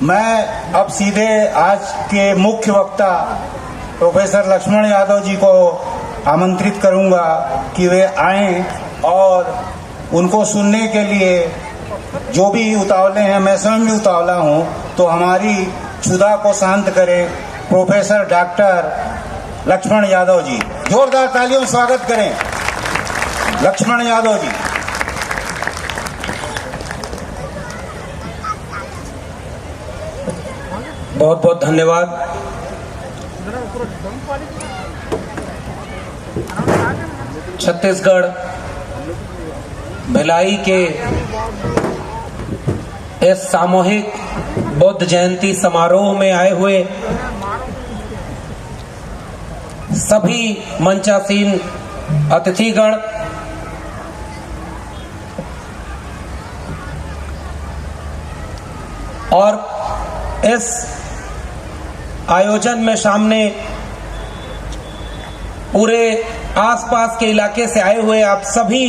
मैं अब सीधे आज के मुख्य वक्ता प्रोफेसर लक्ष्मण यादव जी को आमंत्रित करूंगा कि वे आएं और उनको सुनने के लिए जो भी उतावले हैं, मैं स्वयं भी उतावला हूं, तो हमारी क्षुधा को शांत करें प्रोफेसर डॉक्टर लक्ष्मण यादव जी। जोरदार तालियों से स्वागत करें लक्ष्मण यादव जी। बहुत बहुत धन्यवाद। छत्तीसगढ़ भिलाई के इस सामूहिक बुद्ध जयंती समारोह में आए हुए सभी मंचासीन अतिथिगण, और इस आयोजन में सामने पूरे आसपास के इलाके से आए हुए आप सभी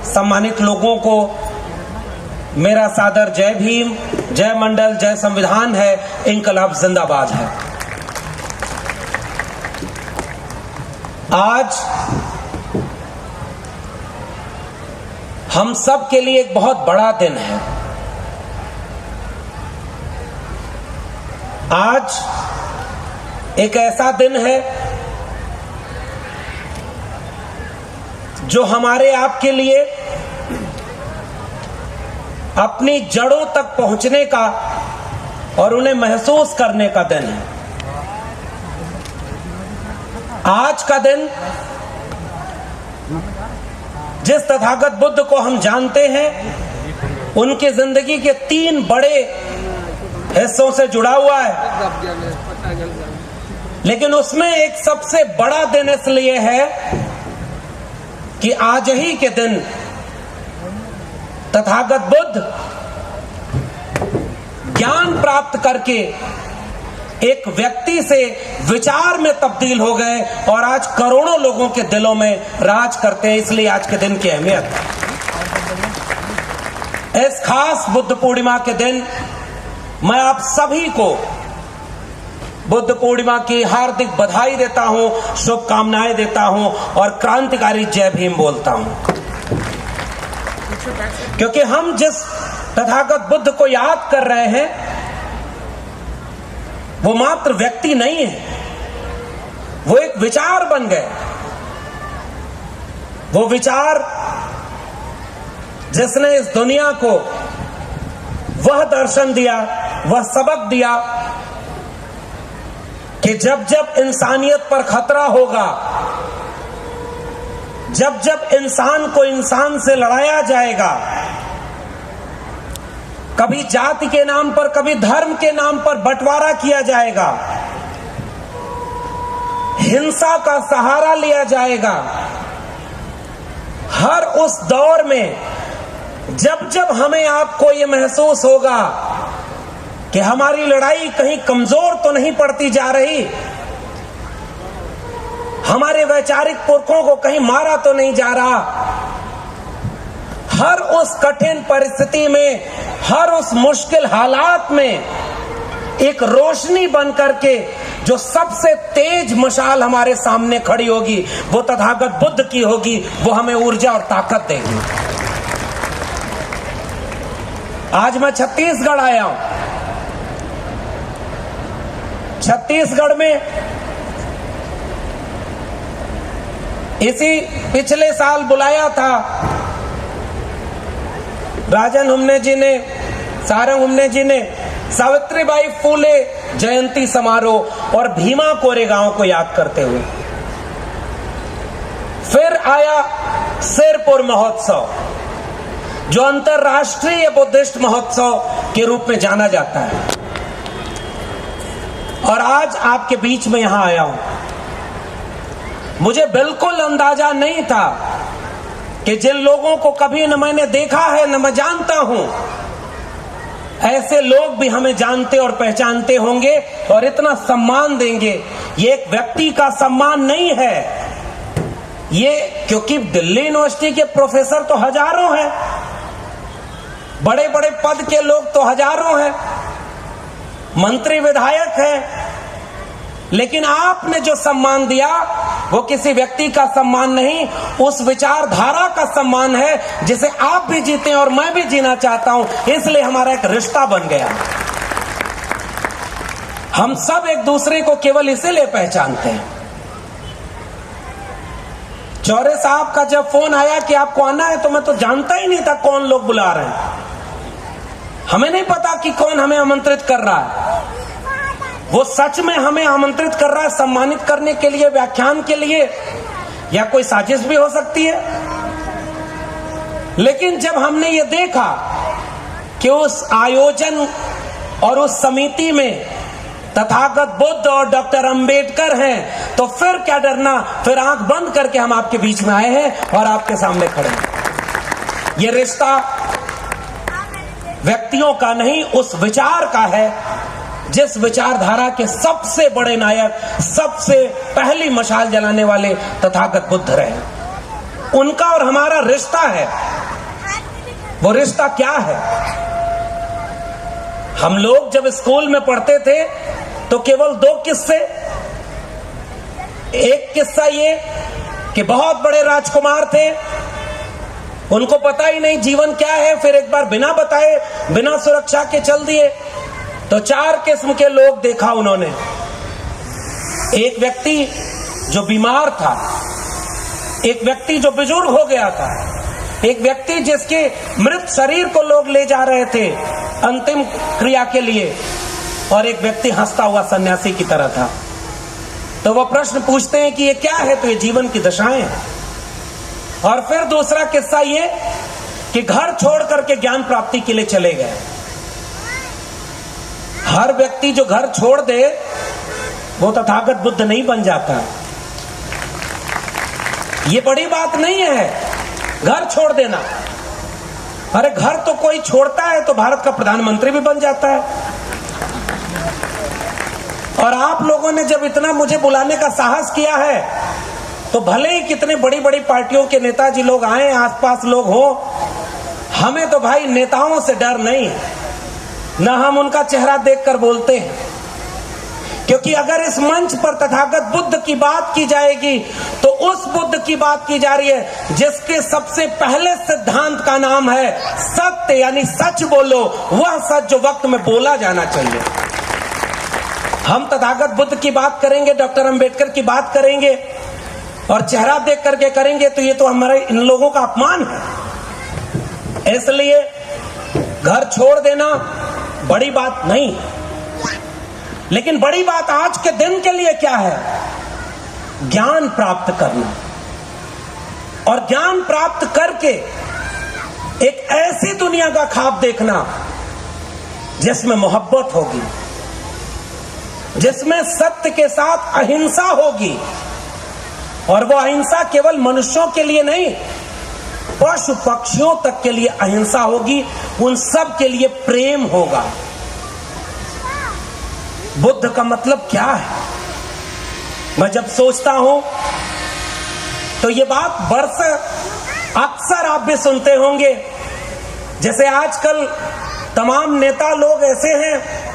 सम्मानित लोगों को मेरा सादर जय भीम, जय मंडल, जय संविधान है, इंकलाब जिंदाबाद है। आज हम सब के लिए एक बहुत बड़ा दिन है। आज एक ऐसा दिन है जो हमारे आपके लिए अपनी जड़ों तक पहुंचने का और उन्हें महसूस करने का दिन है। आज का दिन जिस तथागत बुद्ध को हम जानते हैं, उनकी जिंदगी के 3 बड़े हिस्सों से जुड़ा हुआ है, लेकिन उसमें एक सबसे बड़ा दिन इसलिए है कि आज ही के दिन तथागत बुद्ध ज्ञान प्राप्त करके एक व्यक्ति से विचार में तब्दील हो गए और आज करोड़ों लोगों के दिलों में राज करते हैं। इसलिए आज के दिन की अहमियत है। इस खास बुद्ध पूर्णिमा के दिन मैं आप सभी को बुद्ध पूर्णिमा की हार्दिक बधाई देता हूं, शुभकामनाएं देता हूं और क्रांतिकारी जय भीम बोलता हूं। क्योंकि हम जिस तथागत बुद्ध को याद कर रहे हैं, वो मात्र व्यक्ति नहीं है, वो एक विचार बन गए। वो विचार जिसने इस दुनिया को वह दर्शन दिया, वह सबक दिया कि जब जब इंसानियत पर खतरा होगा, जब जब इंसान को इंसान से लड़ाया जाएगा, कभी जाति के नाम पर, कभी धर्म के नाम पर बंटवारा किया जाएगा, हिंसा का सहारा लिया जाएगा, हर उस दौर में जब जब हमें आपको ये महसूस होगा कि हमारी लड़ाई कहीं कमजोर तो नहीं पड़ती जा रही, हमारे वैचारिक पुरखों को कहीं मारा तो नहीं जा रहा, हर उस कठिन परिस्थिति में, हर उस मुश्किल हालात में एक रोशनी बन करके जो सबसे तेज मशाल हमारे सामने खड़ी होगी, वो तथागत बुद्ध की होगी। वो हमें ऊर्जा और ताकत देगी। आज मैं छत्तीसगढ़ आया हूं। छत्तीसगढ़ में इसी पिछले साल बुलाया था राजन हुमने जी ने, सारंग हुमने जी ने सावित्रीबाई फूले जयंती समारोह और भीमा कोरेगांव को याद करते हुए। फिर आया सिरपुर महोत्सव, जो अंतरराष्ट्रीय बुद्धिस्ट महोत्सव के रूप में जाना जाता है, और आज आपके बीच में यहां आया हूं। मुझे बिल्कुल अंदाजा नहीं था कि जिन लोगों को कभी न मैंने देखा है न मैं जानता हूं, ऐसे लोग भी हमें जानते और पहचानते होंगे और इतना सम्मान देंगे। ये एक व्यक्ति का सम्मान नहीं है, ये क्योंकि दिल्ली यूनिवर्सिटी के प्रोफेसर तो हजारों हैं, बड़े बड़े पद के लोग तो हजारों हैं, मंत्री विधायक हैं, लेकिन आपने जो सम्मान दिया वो किसी व्यक्ति का सम्मान नहीं, उस विचारधारा का सम्मान है जिसे आप भी जीते और मैं भी जीना चाहता हूं। इसलिए हमारा एक रिश्ता बन गया। हम सब एक दूसरे को केवल इसीलिए पहचानते हैं। चौरे साहब का जब फोन आया कि आपको आना है, तो मैं तो जानता ही नहीं था कौन लोग बुला रहे हैं। हमें नहीं पता कि कौन हमें आमंत्रित कर रहा है। वो सच में हमें आमंत्रित कर रहा है सम्मानित करने के लिए, व्याख्यान के लिए, या कोई साजिश भी हो सकती है। लेकिन जब हमने ये देखा कि उस आयोजन और उस समिति में तथागत बुद्ध और डॉक्टर अंबेडकर हैं, तो फिर क्या डरना, फिर आंख बंद करके हम आपके बीच में आए हैं और आपके सामने खड़े हैं। ये रिश्ता व्यक्तियों का नहीं, उस विचार का है जिस विचारधारा के सबसे बड़े नायक, सबसे पहली मशाल जलाने वाले तथागत बुद्ध रहे। उनका और हमारा रिश्ता है। वो रिश्ता क्या है? हम लोग जब स्कूल में पढ़ते थे तो केवल 2 किस्से। एक किस्सा ये कि बहुत बड़े राजकुमार थे, उनको पता ही नहीं जीवन क्या है, फिर एक बार बिना बताए, बिना सुरक्षा के चल दिए। तो 4 किस्म के लोग देखा उन्होंने। एक व्यक्ति जो बीमार था, एक व्यक्ति जो बुजुर्ग हो गया था, एक व्यक्ति जिसके मृत शरीर को लोग ले जा रहे थे अंतिम क्रिया के लिए, और एक व्यक्ति हंसता हुआ सन्यासी की तरह था। तो वो प्रश्न पूछते हैं कि ये क्या है? तो ये जीवन की दशाएं हैं। और फिर दूसरा किस्सा ये कि घर छोड़ करके ज्ञान प्राप्ति के लिए चले गए। हर व्यक्ति जो घर छोड़ दे वो तथागत बुद्ध नहीं बन जाता। ये बड़ी बात नहीं है घर छोड़ देना। अरे घर तो कोई छोड़ता है तो भारत का प्रधानमंत्री भी बन जाता है। और आप लोगों ने जब इतना मुझे बुलाने का साहस किया है, तो भले ही कितने बड़ी बड़ी पार्टियों के नेताजी लोग आए, आसपास लोग हो, हमें तो भाई नेताओं से डर नहीं, ना हम उनका चेहरा देखकर बोलते हैं। क्योंकि अगर इस मंच पर तथागत बुद्ध की बात की जाएगी तो उस बुद्ध की बात की जा रही है जिसके सबसे पहले सिद्धांत का नाम है सत्य, यानी सच बोलो, वह सच जो वक्त में बोला जाना चाहिए। हम तथागत बुद्ध की बात करेंगे, डॉक्टर अंबेडकर की बात करेंगे और चेहरा देख करके करेंगे, तो ये तो हमारे इन लोगों का अपमान है। इसलिए घर छोड़ देना बड़ी बात नहीं, लेकिन बड़ी बात आज के दिन के लिए क्या है? ज्ञान प्राप्त करना, और ज्ञान प्राप्त करके एक ऐसी दुनिया का ख्वाब देखना जिसमें मोहब्बत होगी, जिसमें सत्य के साथ अहिंसा होगी। और वो अहिंसा केवल मनुष्यों के लिए नहीं, पशु पक्षियों तक के लिए अहिंसा होगी, उन सब के लिए प्रेम होगा। बुद्ध का मतलब क्या है? मैं जब सोचता हूं तो ये बात वर्ष अक्सर आप भी सुनते होंगे। जैसे आजकल तमाम नेता लोग ऐसे हैं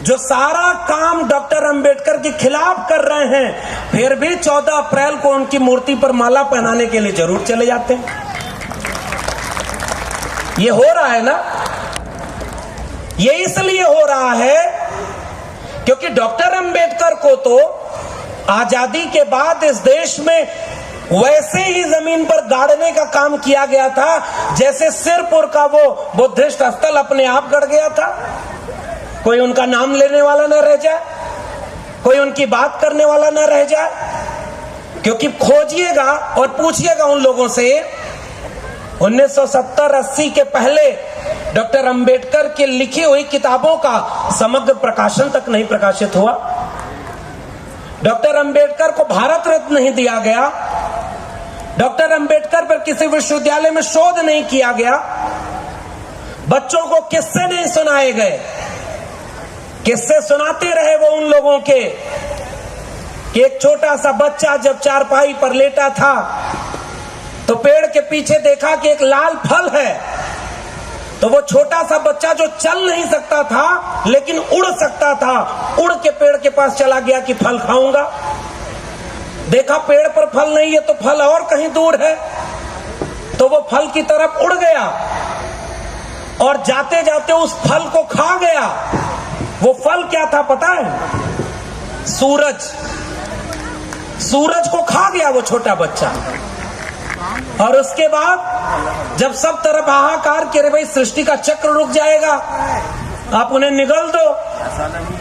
जो सारा काम डॉक्टर अंबेडकर के खिलाफ कर रहे हैं, फिर भी 14 अप्रैल को उनकी मूर्ति पर माला पहनाने के लिए जरूर चले जाते हैं। ये हो रहा है ना? ये इसलिए हो रहा है क्योंकि डॉक्टर अंबेडकर को तो आजादी के बाद इस देश में वैसे ही जमीन पर गाड़ने का काम किया गया था जैसे सिरपुर का वो बुद्धिस्ट स्थल अपने आप गड़ गया था। कोई उनका नाम लेने वाला न रह जाए, कोई उनकी बात करने वाला न रह जाए। क्योंकि खोजिएगा और पूछिएगा उन लोगों से 1970-80 के पहले डॉक्टर अंबेडकर की लिखी हुई किताबों का समग्र प्रकाशन तक नहीं प्रकाशित हुआ। डॉक्टर अंबेडकर को भारत रत्न नहीं दिया गया। डॉक्टर अंबेडकर पर किसी विश्वविद्यालय में शोध नहीं किया गया। बच्चों को किस्से नहीं सुनाए गए। किस्से सुनाते रहे वो उन लोगों के कि एक छोटा सा बच्चा जब चारपाई पर लेटा था तो पेड़ के पीछे देखा कि एक लाल फल है, तो वो छोटा सा बच्चा जो चल नहीं सकता था लेकिन उड़ सकता था, उड़ के पेड़ के पास चला गया कि फल खाऊंगा। देखा पेड़ पर फल नहीं है तो फल और कहीं दूर है, तो वो फल की तरफ उड़ गया और जाते जाते उस फल को खा गया। वो फल क्या था पता है? सूरज। सूरज को खा गया वो छोटा बच्चा। और उसके बाद जब सब तरफ हाहाकार कि भाई सृष्टि का चक्र रुक जाएगा, आप उन्हें निगल दो,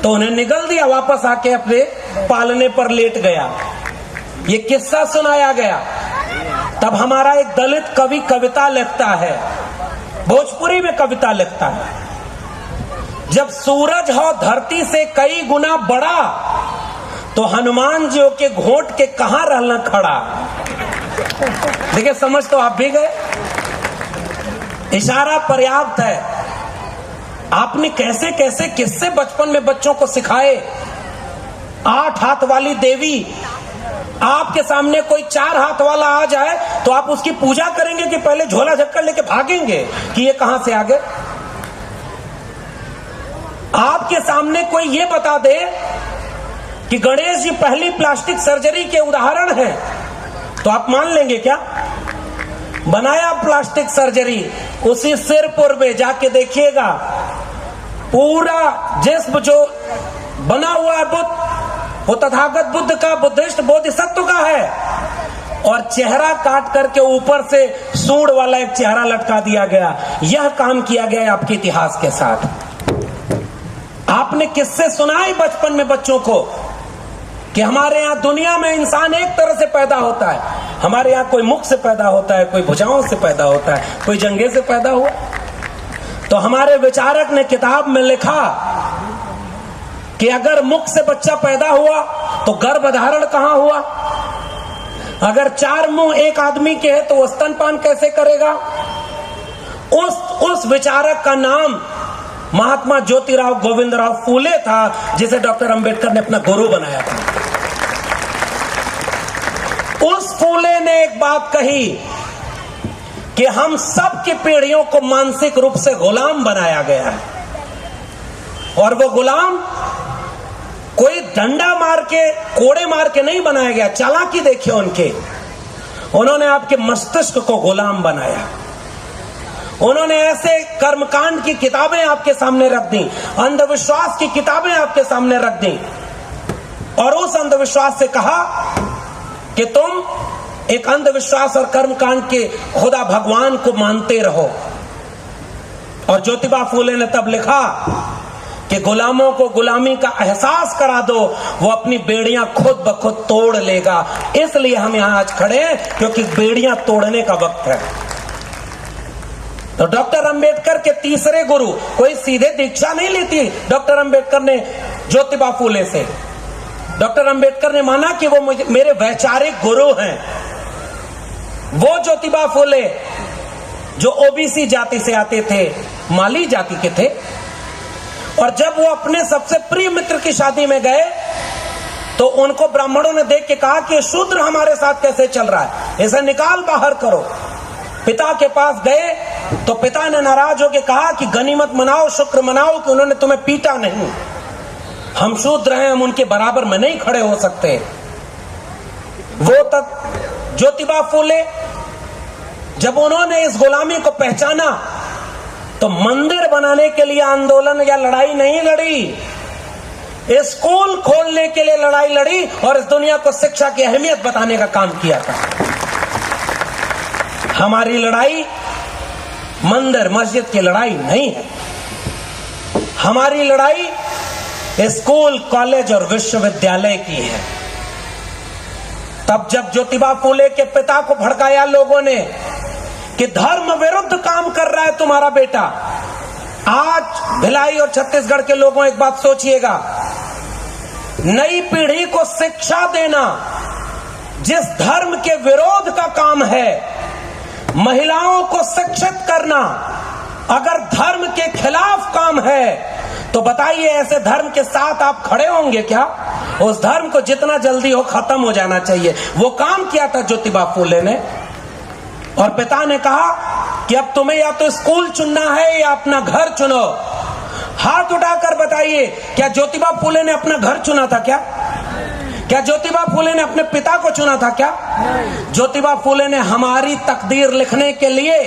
तो उन्हें निगल दिया, वापस आके अपने पालने पर लेट गया। ये किस्सा सुनाया गया। तब हमारा एक दलित कवि कविता लिखता है, भोजपुरी में कविता लिखता है, जब सूरज हो धरती से कई गुना बड़ा, तो हनुमान जी के घोट के कहां रहना खड़ा। देखिए समझ तो आप भी गए, इशारा पर्याप्त है। आपने कैसे कैसे किस्से बचपन में बच्चों को सिखाए। 8 हाथ वाली देवी, आपके सामने कोई 4 हाथ वाला आ जाए तो आप उसकी पूजा करेंगे कि पहले झोला झक्कड़ लेके भागेंगे कि ये कहां से आ गए? आपके सामने कोई ये बता दे कि गणेश जी पहली प्लास्टिक सर्जरी के उदाहरण हैं, तो आप मान लेंगे क्या? बनाया प्लास्टिक सर्जरी, उसी सिरपुर में जाके देखिएगा, पूरा जिस्म जो बना हुआ है बुद्ध, वो तथागत बुद्ध का, बुद्धिस्ट बोधिसत्व का है, और चेहरा काट करके ऊपर से सूंड वाला एक चेहरा लटका दिया गया। यह काम किया गया है आपके इतिहास के साथ। आपने किससे सुनाए बचपन में बच्चों को कि हमारे यहाँ दुनिया में इंसान एक तरह से पैदा होता है। हमारे यहाँ कोई मुख से पैदा होता है, कोई भुजाओं से पैदा होता है, कोई जंघे से पैदा हुआ। तो हमारे विचारक ने किताब में लिखा कि अगर मुख से बच्चा पैदा हुआ तो गर्भधारण कहां हुआ? अगर 4 मुंह एक आदमी के हैं तो वो स्तनपान कैसे करेगा? उस विचारक का नाम महात्मा ज्योतिराव गोविंदराव फूले था, जिसे डॉक्टर अंबेडकर ने अपना गुरु बनाया था। उस फूले ने एक बात कही कि हम सब की पीढ़ियों को मानसिक रूप से गुलाम बनाया गया है, और वो गुलाम कोई डंडा मार के, कोड़े मार के नहीं बनाया गया। चालाकी देखिए उनके, उन्होंने आपके मस्तिष्क को गुलाम बनाया। उन्होंने ऐसे कर्मकांड की किताबें आपके सामने रख दी, अंधविश्वास की किताबें आपके सामने रख दी, और उस अंधविश्वास से कहा कि तुम एक अंधविश्वास और कर्मकांड के खुदा भगवान को मानते रहो। और ज्योतिबा फूले ने तब लिखा कि गुलामों को गुलामी का एहसास करा दो, वो अपनी बेड़ियां खुद ब खुद तोड़ लेगा। इसलिए हम यहां आज खड़े हैं, क्योंकि बेड़ियां तोड़ने का वक्त है। तो डॉक्टर अंबेडकर के तीसरे गुरु, कोई सीधे दीक्षा नहीं ली थी डॉक्टर अंबेडकर ने ज्योतिबा फूले से। डॉक्टर अंबेडकर ने माना कि वो मेरे वैचारिक गुरु हैं। वो ज्योतिबा फूले जो ओबीसी जाति से आते थे, माली जाति के थे, और जब वो अपने सबसे प्रिय मित्र की शादी में गए तो उनको ब्राह्मणों ने देख के कहा कि शूद्र हमारे साथ कैसे चल रहा है, इसे निकाल बाहर करो। पिता के पास गए तो पिता ने नाराज होकर कहा कि गनीमत मनाओ, शुक्र मनाओ कि उन्होंने तुम्हें पीटा नहीं। हम शूद्र हैं, हम उनके बराबर में नहीं खड़े हो सकते। वो तक ज्योतिबा फूले जब उन्होंने इस गुलामी को पहचाना तो मंदिर बनाने के लिए आंदोलन या लड़ाई नहीं लड़ी, स्कूल खोलने के लिए लड़ाई लड़ी और इस दुनिया को शिक्षा की अहमियत बताने का काम किया था। हमारी लड़ाई मंदिर मस्जिद की लड़ाई नहीं है, हमारी लड़ाई स्कूल, कॉलेज और विश्वविद्यालय की है। तब जब ज्योतिबा फूले के पिता को भड़काया लोगों ने कि धर्म विरुद्ध काम कर रहा है तुम्हारा बेटा। आज भिलाई और छत्तीसगढ़ के लोगों, एक बात सोचिएगा, नई पीढ़ी को शिक्षा देना जिस धर्म के विरोध का काम है, महिलाओं को शिक्षित करना अगर धर्म के खिलाफ काम है, तो बताइए ऐसे धर्म के साथ आप खड़े होंगे क्या? उस धर्म को जितना जल्दी हो खत्म हो जाना चाहिए। वो काम किया था ज्योतिबा फूले ने। और पिता ने कहा कि अब तुम्हें या तो स्कूल चुनना है या अपना घर चुनो। हाथ उठाकर बताइए, क्या ज्योतिबा फुले ने अपना घर चुना था क्या? क्या ज्योतिबा फुले ने अपने पिता को चुना था क्या? ज्योतिबा फुले ने हमारी तकदीर लिखने के लिए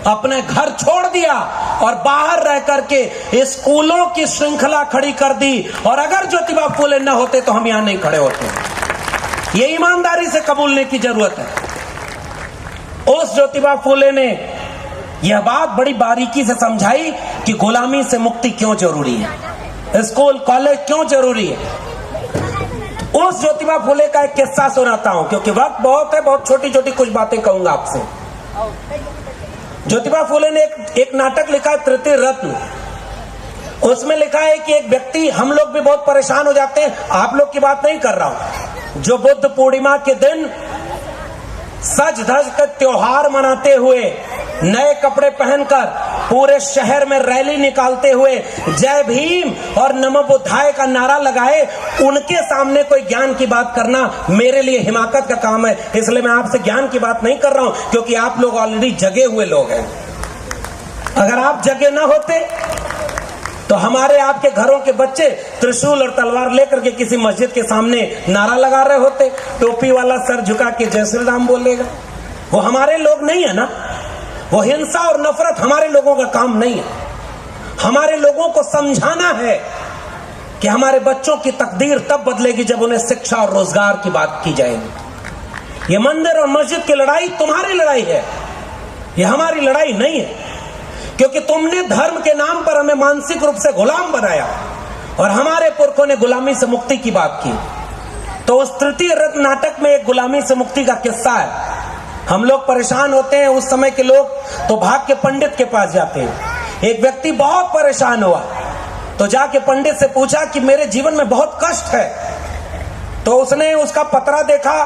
अपने घर छोड़ दिया और बाहर रह करके स्कूलों की श्रृंखला खड़ी कर दी। और अगर ज्योतिबा फुले न होते तो हम यहां नहीं खड़े होते। ये ईमानदारी से कबूलने की जरूरत है। उस ज्योतिबा फुले ने यह बात बड़ी बारीकी से समझाई कि गुलामी से मुक्ति क्यों जरूरी है, स्कूल कॉलेज क्यों जरूरी है। उस ज्योतिबा फुले का एक किस्सा सुनाता हूं, क्योंकि वक्त बहुत है, बहुत छोटी छोटी कुछ बातें कहूंगा आपसे। ज्योतिबा फुले ने एक नाटक लिखा है, तृतीय रत्न। उसमें लिखा है कि एक व्यक्ति, हम लोग भी बहुत परेशान हो जाते हैं, आप लोग की बात नहीं कर रहा हूं, जो बुद्ध पूर्णिमा के दिन सज धज कर त्योहार मनाते हुए नए कपड़े पहनकर पूरे शहर में रैली निकालते हुए जय भीम और नमो बुद्धाय का नारा लगाए, उनके सामने कोई ज्ञान की बात करना मेरे लिए हिमाकत का काम है। इसलिए मैं आपसे ज्ञान की बात नहीं कर रहा हूं, क्योंकि आप लोग ऑलरेडी जगे हुए लोग हैं। अगर आप जगे ना होते तो हमारे आपके घरों के बच्चे त्रिशूल और तलवार लेकर के किसी मस्जिद के सामने नारा लगा रहे होते, टोपी वाला सर झुका के जय श्री राम बोलेगा। वो हमारे लोग नहीं है ना। वो हिंसा और नफरत हमारे लोगों का काम नहीं है। हमारे लोगों को समझाना है कि हमारे बच्चों की तकदीर तब बदलेगी जब उन्हें शिक्षा और रोजगार की बात की जाएगी। ये मंदिर और मस्जिद की लड़ाई तुम्हारी लड़ाई है, ये हमारी लड़ाई नहीं है। क्योंकि तुमने धर्म के नाम पर हमें मानसिक रूप से गुलाम बनाया और हमारे पुरखों ने गुलामी से मुक्ति की बात की। तो उस तृतीय रत्न नाटक में एक गुलामी से मुक्ति का किस्सा है। हम लोग परेशान होते हैं, उस समय के लोग तो भाग के पंडित के पास जाते हैं। एक व्यक्ति बहुत परेशान हुआ तो जाके पंडित से पूछा कि मेरे जीवन में बहुत कष्ट है। तो उसने उसका पतरा देखा,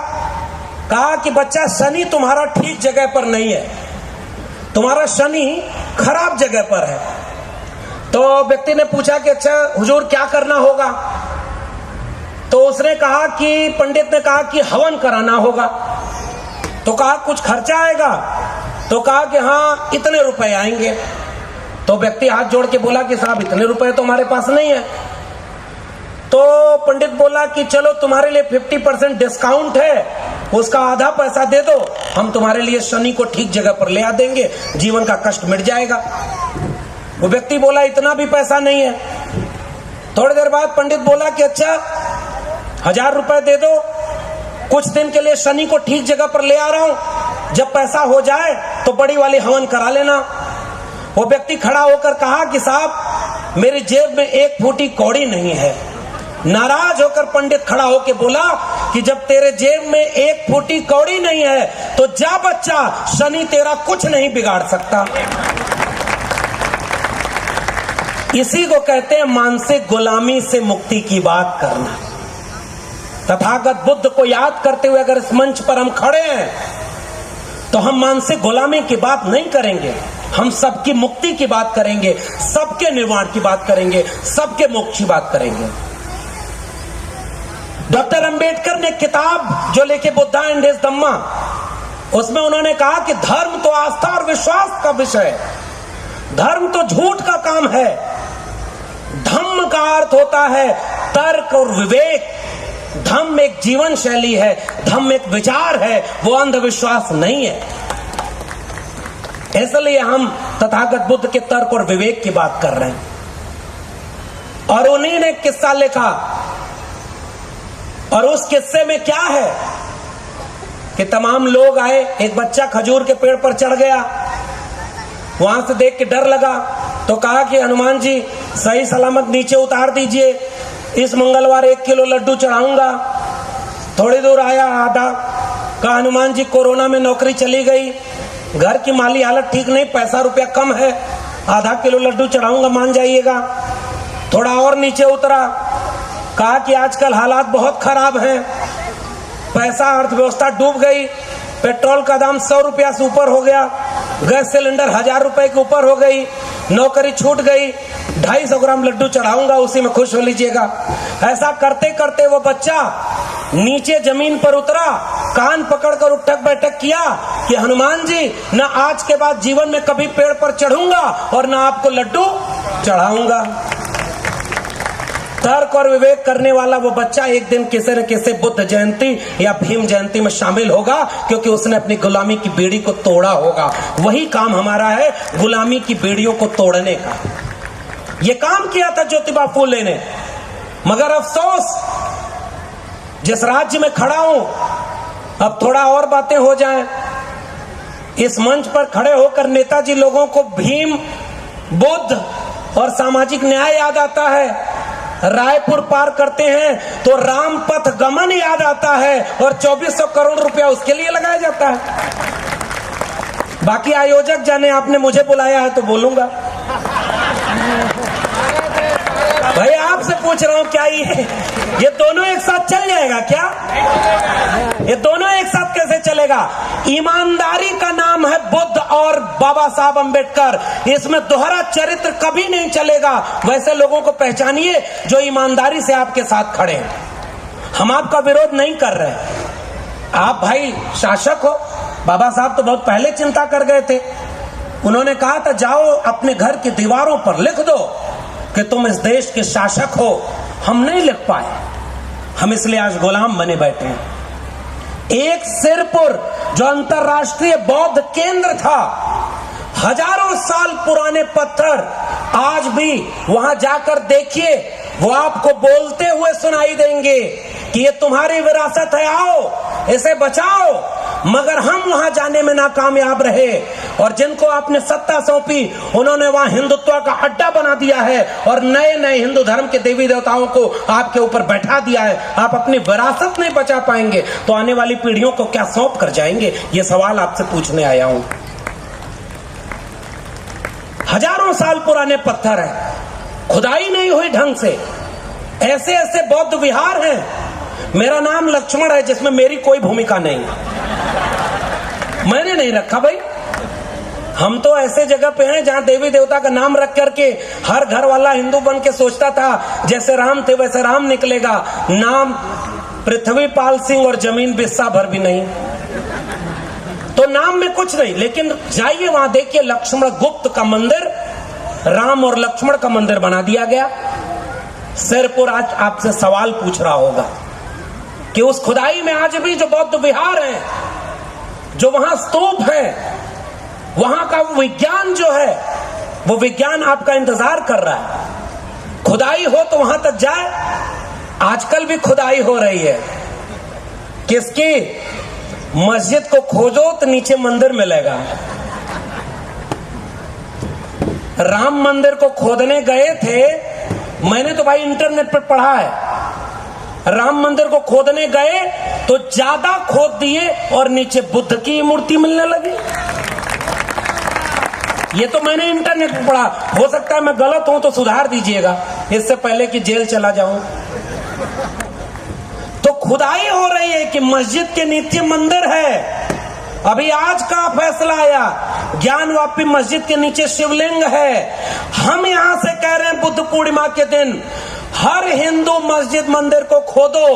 कहा कि बच्चा, शनि तुम्हारा ठीक जगह पर नहीं है, तुम्हारा शनि खराब जगह पर है। तो व्यक्ति ने पूछा कि अच्छा हुजूर क्या करना होगा? तो उसने कहा कि पंडित ने कहा कि हवन कराना होगा। तो कहा कुछ खर्चा आएगा? तो कहा कि हाँ इतने रुपए आएंगे। तो व्यक्ति हाथ जोड़ के बोला कि साहब इतने रुपए तो हमारे पास नहीं है। तो पंडित बोला कि चलो तुम्हारे लिए 50% डिस्काउंट है, उसका आधा पैसा दे दो, हम तुम्हारे लिए शनि को ठीक जगह पर ले आ देंगे, जीवन का कष्ट मिट जाएगा। वो व्यक्ति बोला इतना भी पैसा नहीं है। थोड़ी देर बाद पंडित बोला कि अच्छा 1000 रुपए दे दो, कुछ दिन के लिए शनि को ठीक जगह पर ले आ रहा हूं, जब पैसा हो जाए तो बड़ी वाली हवन करा लेना। वो व्यक्ति खड़ा होकर कहा कि साहब मेरी जेब में 1 फूटी कौड़ी नहीं है। नाराज होकर पंडित खड़ा होकर बोला कि जब तेरे जेब में 1 फूटी कौड़ी नहीं है तो जा बच्चा, शनि तेरा कुछ नहीं बिगाड़ सकता। इसी को कहते हैं मानसिक गुलामी से मुक्ति की बात करना। तथागत बुद्ध को याद करते हुए अगर इस मंच पर हम खड़े हैं तो हम मानसिक गुलामी की बात नहीं करेंगे, हम सबकी मुक्ति की बात करेंगे, सबके निर्वाण की बात करेंगे, सबके मोक्ष की बात करेंगे। डॉक्टर अंबेडकर ने किताब जो लेके बुद्धा एंड हिज धम्मा, उसमें उन्होंने कहा कि धर्म तो आस्था और विश्वास का विषय है, धर्म तो झूठ का काम है। धम्म का अर्थ होता है तर्क और विवेक। धम्म एक जीवन शैली है, धम्म एक विचार है, वो अंधविश्वास नहीं है। इसलिए हम तथागत बुद्ध के तर्क और विवेक की बात कर रहे हैं। और उन्हीं ने एक किस्सा लिखा, और उस किस्से में क्या है कि तमाम लोग आए, एक बच्चा खजूर के पेड़ पर चढ़ गया, वहां से देख के डर लगा तो कहा कि हनुमान जी सही सलामत नीचे उतार दीजिए, इस मंगलवार 1 किलो लड्डू चढ़ाऊंगा। थोड़ी दूर आया, आधा कहा हनुमान जी कोरोना में नौकरी चली गई, घर की माली हालत ठीक नहीं, पैसा रुपया कम है, आधा किलो लड्डू चढ़ाऊंगा, मान जाइएगा। थोड़ा और नीचे उतरा, कहा कि आजकल हालात बहुत खराब हैं, पैसा अर्थव्यवस्था डूब गई, पेट्रोल का दाम 100 रुपया से ऊपर हो गया, गैस सिलेंडर 1000 रुपए के ऊपर हो गई, नौकरी छूट गई, 250 ग्राम लड्डू चढ़ाऊंगा, उसी में खुश हो लीजिएगा। ऐसा करते करते वो बच्चा नीचे जमीन पर उतरा, कान पकड़कर उठक बैठक किया कि हनुमान जी, न आज के बाद जीवन में कभी पेड़ पर चढ़ूंगा और न आपको लड्डू चढ़ाऊंगा। तर्क और विवेक करने वाला वो बच्चा एक दिन किसी न किसी बुद्ध जयंती या भीम जयंती में शामिल होगा, क्योंकि उसने अपनी गुलामी की बेड़ी को तोड़ा होगा। वही काम हमारा है, गुलामी की बेड़ियों को तोड़ने का। ये काम किया था ज्योतिबा फूले ने, मगर अफसोस जिस राज्य में खड़ा हूं, अब थोड़ा और बातें हो जाएं। इस मंच पर खड़े होकर नेताजी लोगों को भीम, बुद्ध और सामाजिक न्याय याद आता है। रायपुर पार करते हैं तो रामपथ गमन याद आता है और 2400 करोड़ रुपया उसके लिए लगाया जाता है। बाकी आयोजक जाने, आपने मुझे बुलाया है तो बोलूंगा। भाई आपसे पूछ रहा हूं, क्या ये दोनों एक साथ चल जाएगा क्या? ये दोनों एक साथ कैसे चलेगा? ईमानदारी का नाम है बुद्ध और बाबा साहब अंबेडकर, इसमें दोहरा चरित्र कभी नहीं चलेगा। वैसे लोगों को पहचानिए जो ईमानदारी से आपके साथ खड़े हैं। हम आपका विरोध नहीं कर रहे, आप भाई शासक हो। बाबा साहब तो बहुत पहले चिंता कर गए थे। उन्होंने कहा था, जाओ अपने घर की दीवारों पर लिख दो कि तुम इस देश के शासक हो। हम नहीं लिख पाए, हम इसलिए आज गुलाम बने बैठे हैं। एक सिरपुर जो अंतरराष्ट्रीय बौद्ध केंद्र था, हजारों साल पुराने पत्थर आज भी वहां जाकर देखिए, वो आपको बोलते हुए सुनाई देंगे कि ये तुम्हारी विरासत है, आओ इसे बचाओ। मगर हम वहां जाने में नाकामयाब रहे, और जिनको आपने सत्ता सौंपी उन्होंने वहां हिंदुत्व का अड्डा बना दिया है और नए नए हिंदू धर्म के देवी देवताओं को आपके ऊपर बैठा दिया है। आप अपनी विरासत नहीं बचा पाएंगे तो आने वाली पीढ़ियों को क्या सौंप कर जाएंगे? ये सवाल आपसे पूछने आया हूं। हजारों साल पुराने पत्थर हैं, खुदाई नहीं हुई ढंग से, ऐसे ऐसे बौद्ध विहार हैं। मेरा नाम लक्ष्मण है जिसमें मेरी कोई भूमिका नहीं, मैंने नहीं रखा भाई। हम तो ऐसे जगह पे हैं जहां देवी देवता का नाम रख करके हर घर वाला हिंदू बन के सोचता था जैसे राम थे वैसे राम निकलेगा। नाम पृथ्वीपाल सिंह और जमीन बिस्सा भर भी नहीं, तो नाम में कुछ नहीं। लेकिन जाइए वहां देखिए, लक्ष्मण गुप्त का मंदिर, राम और लक्ष्मण का मंदिर बना दिया गया। सिरपुर आज आपसे सवाल पूछ रहा होगा कि उस खुदाई में आज भी जो बौद्ध विहार हैं, जो वहां स्तूप है, वहां का विज्ञान जो है, वो विज्ञान आपका इंतजार कर रहा है। खुदाई हो तो वहां तक जाए। आजकल भी खुदाई हो रही है। किसकी? मस्जिद को खोजो तो नीचे मंदिर मिलेगा। राम मंदिर को खोदने गए थे, मैंने तो भाई इंटरनेट पर पढ़ा है। राम मंदिर को खोदने गए तो ज्यादा खोद दिए और नीचे बुद्ध की मूर्ति मिलने लगी। ये तो मैंने इंटरनेट पर पढ़ा, हो सकता है मैं गलत हूं तो सुधार दीजिएगा, इससे पहले कि जेल चला जाऊं। तो खुदाई हो रही है कि मस्जिद के नीचे मंदिर है। अभी आज का फैसला आया, ज्ञानवापी मस्जिद के नीचे शिवलिंग है। हम यहां से कह रहे हैं बुद्ध पूर्णिमा के दिन हर हिंदू मस्जिद मंदिर को खोदो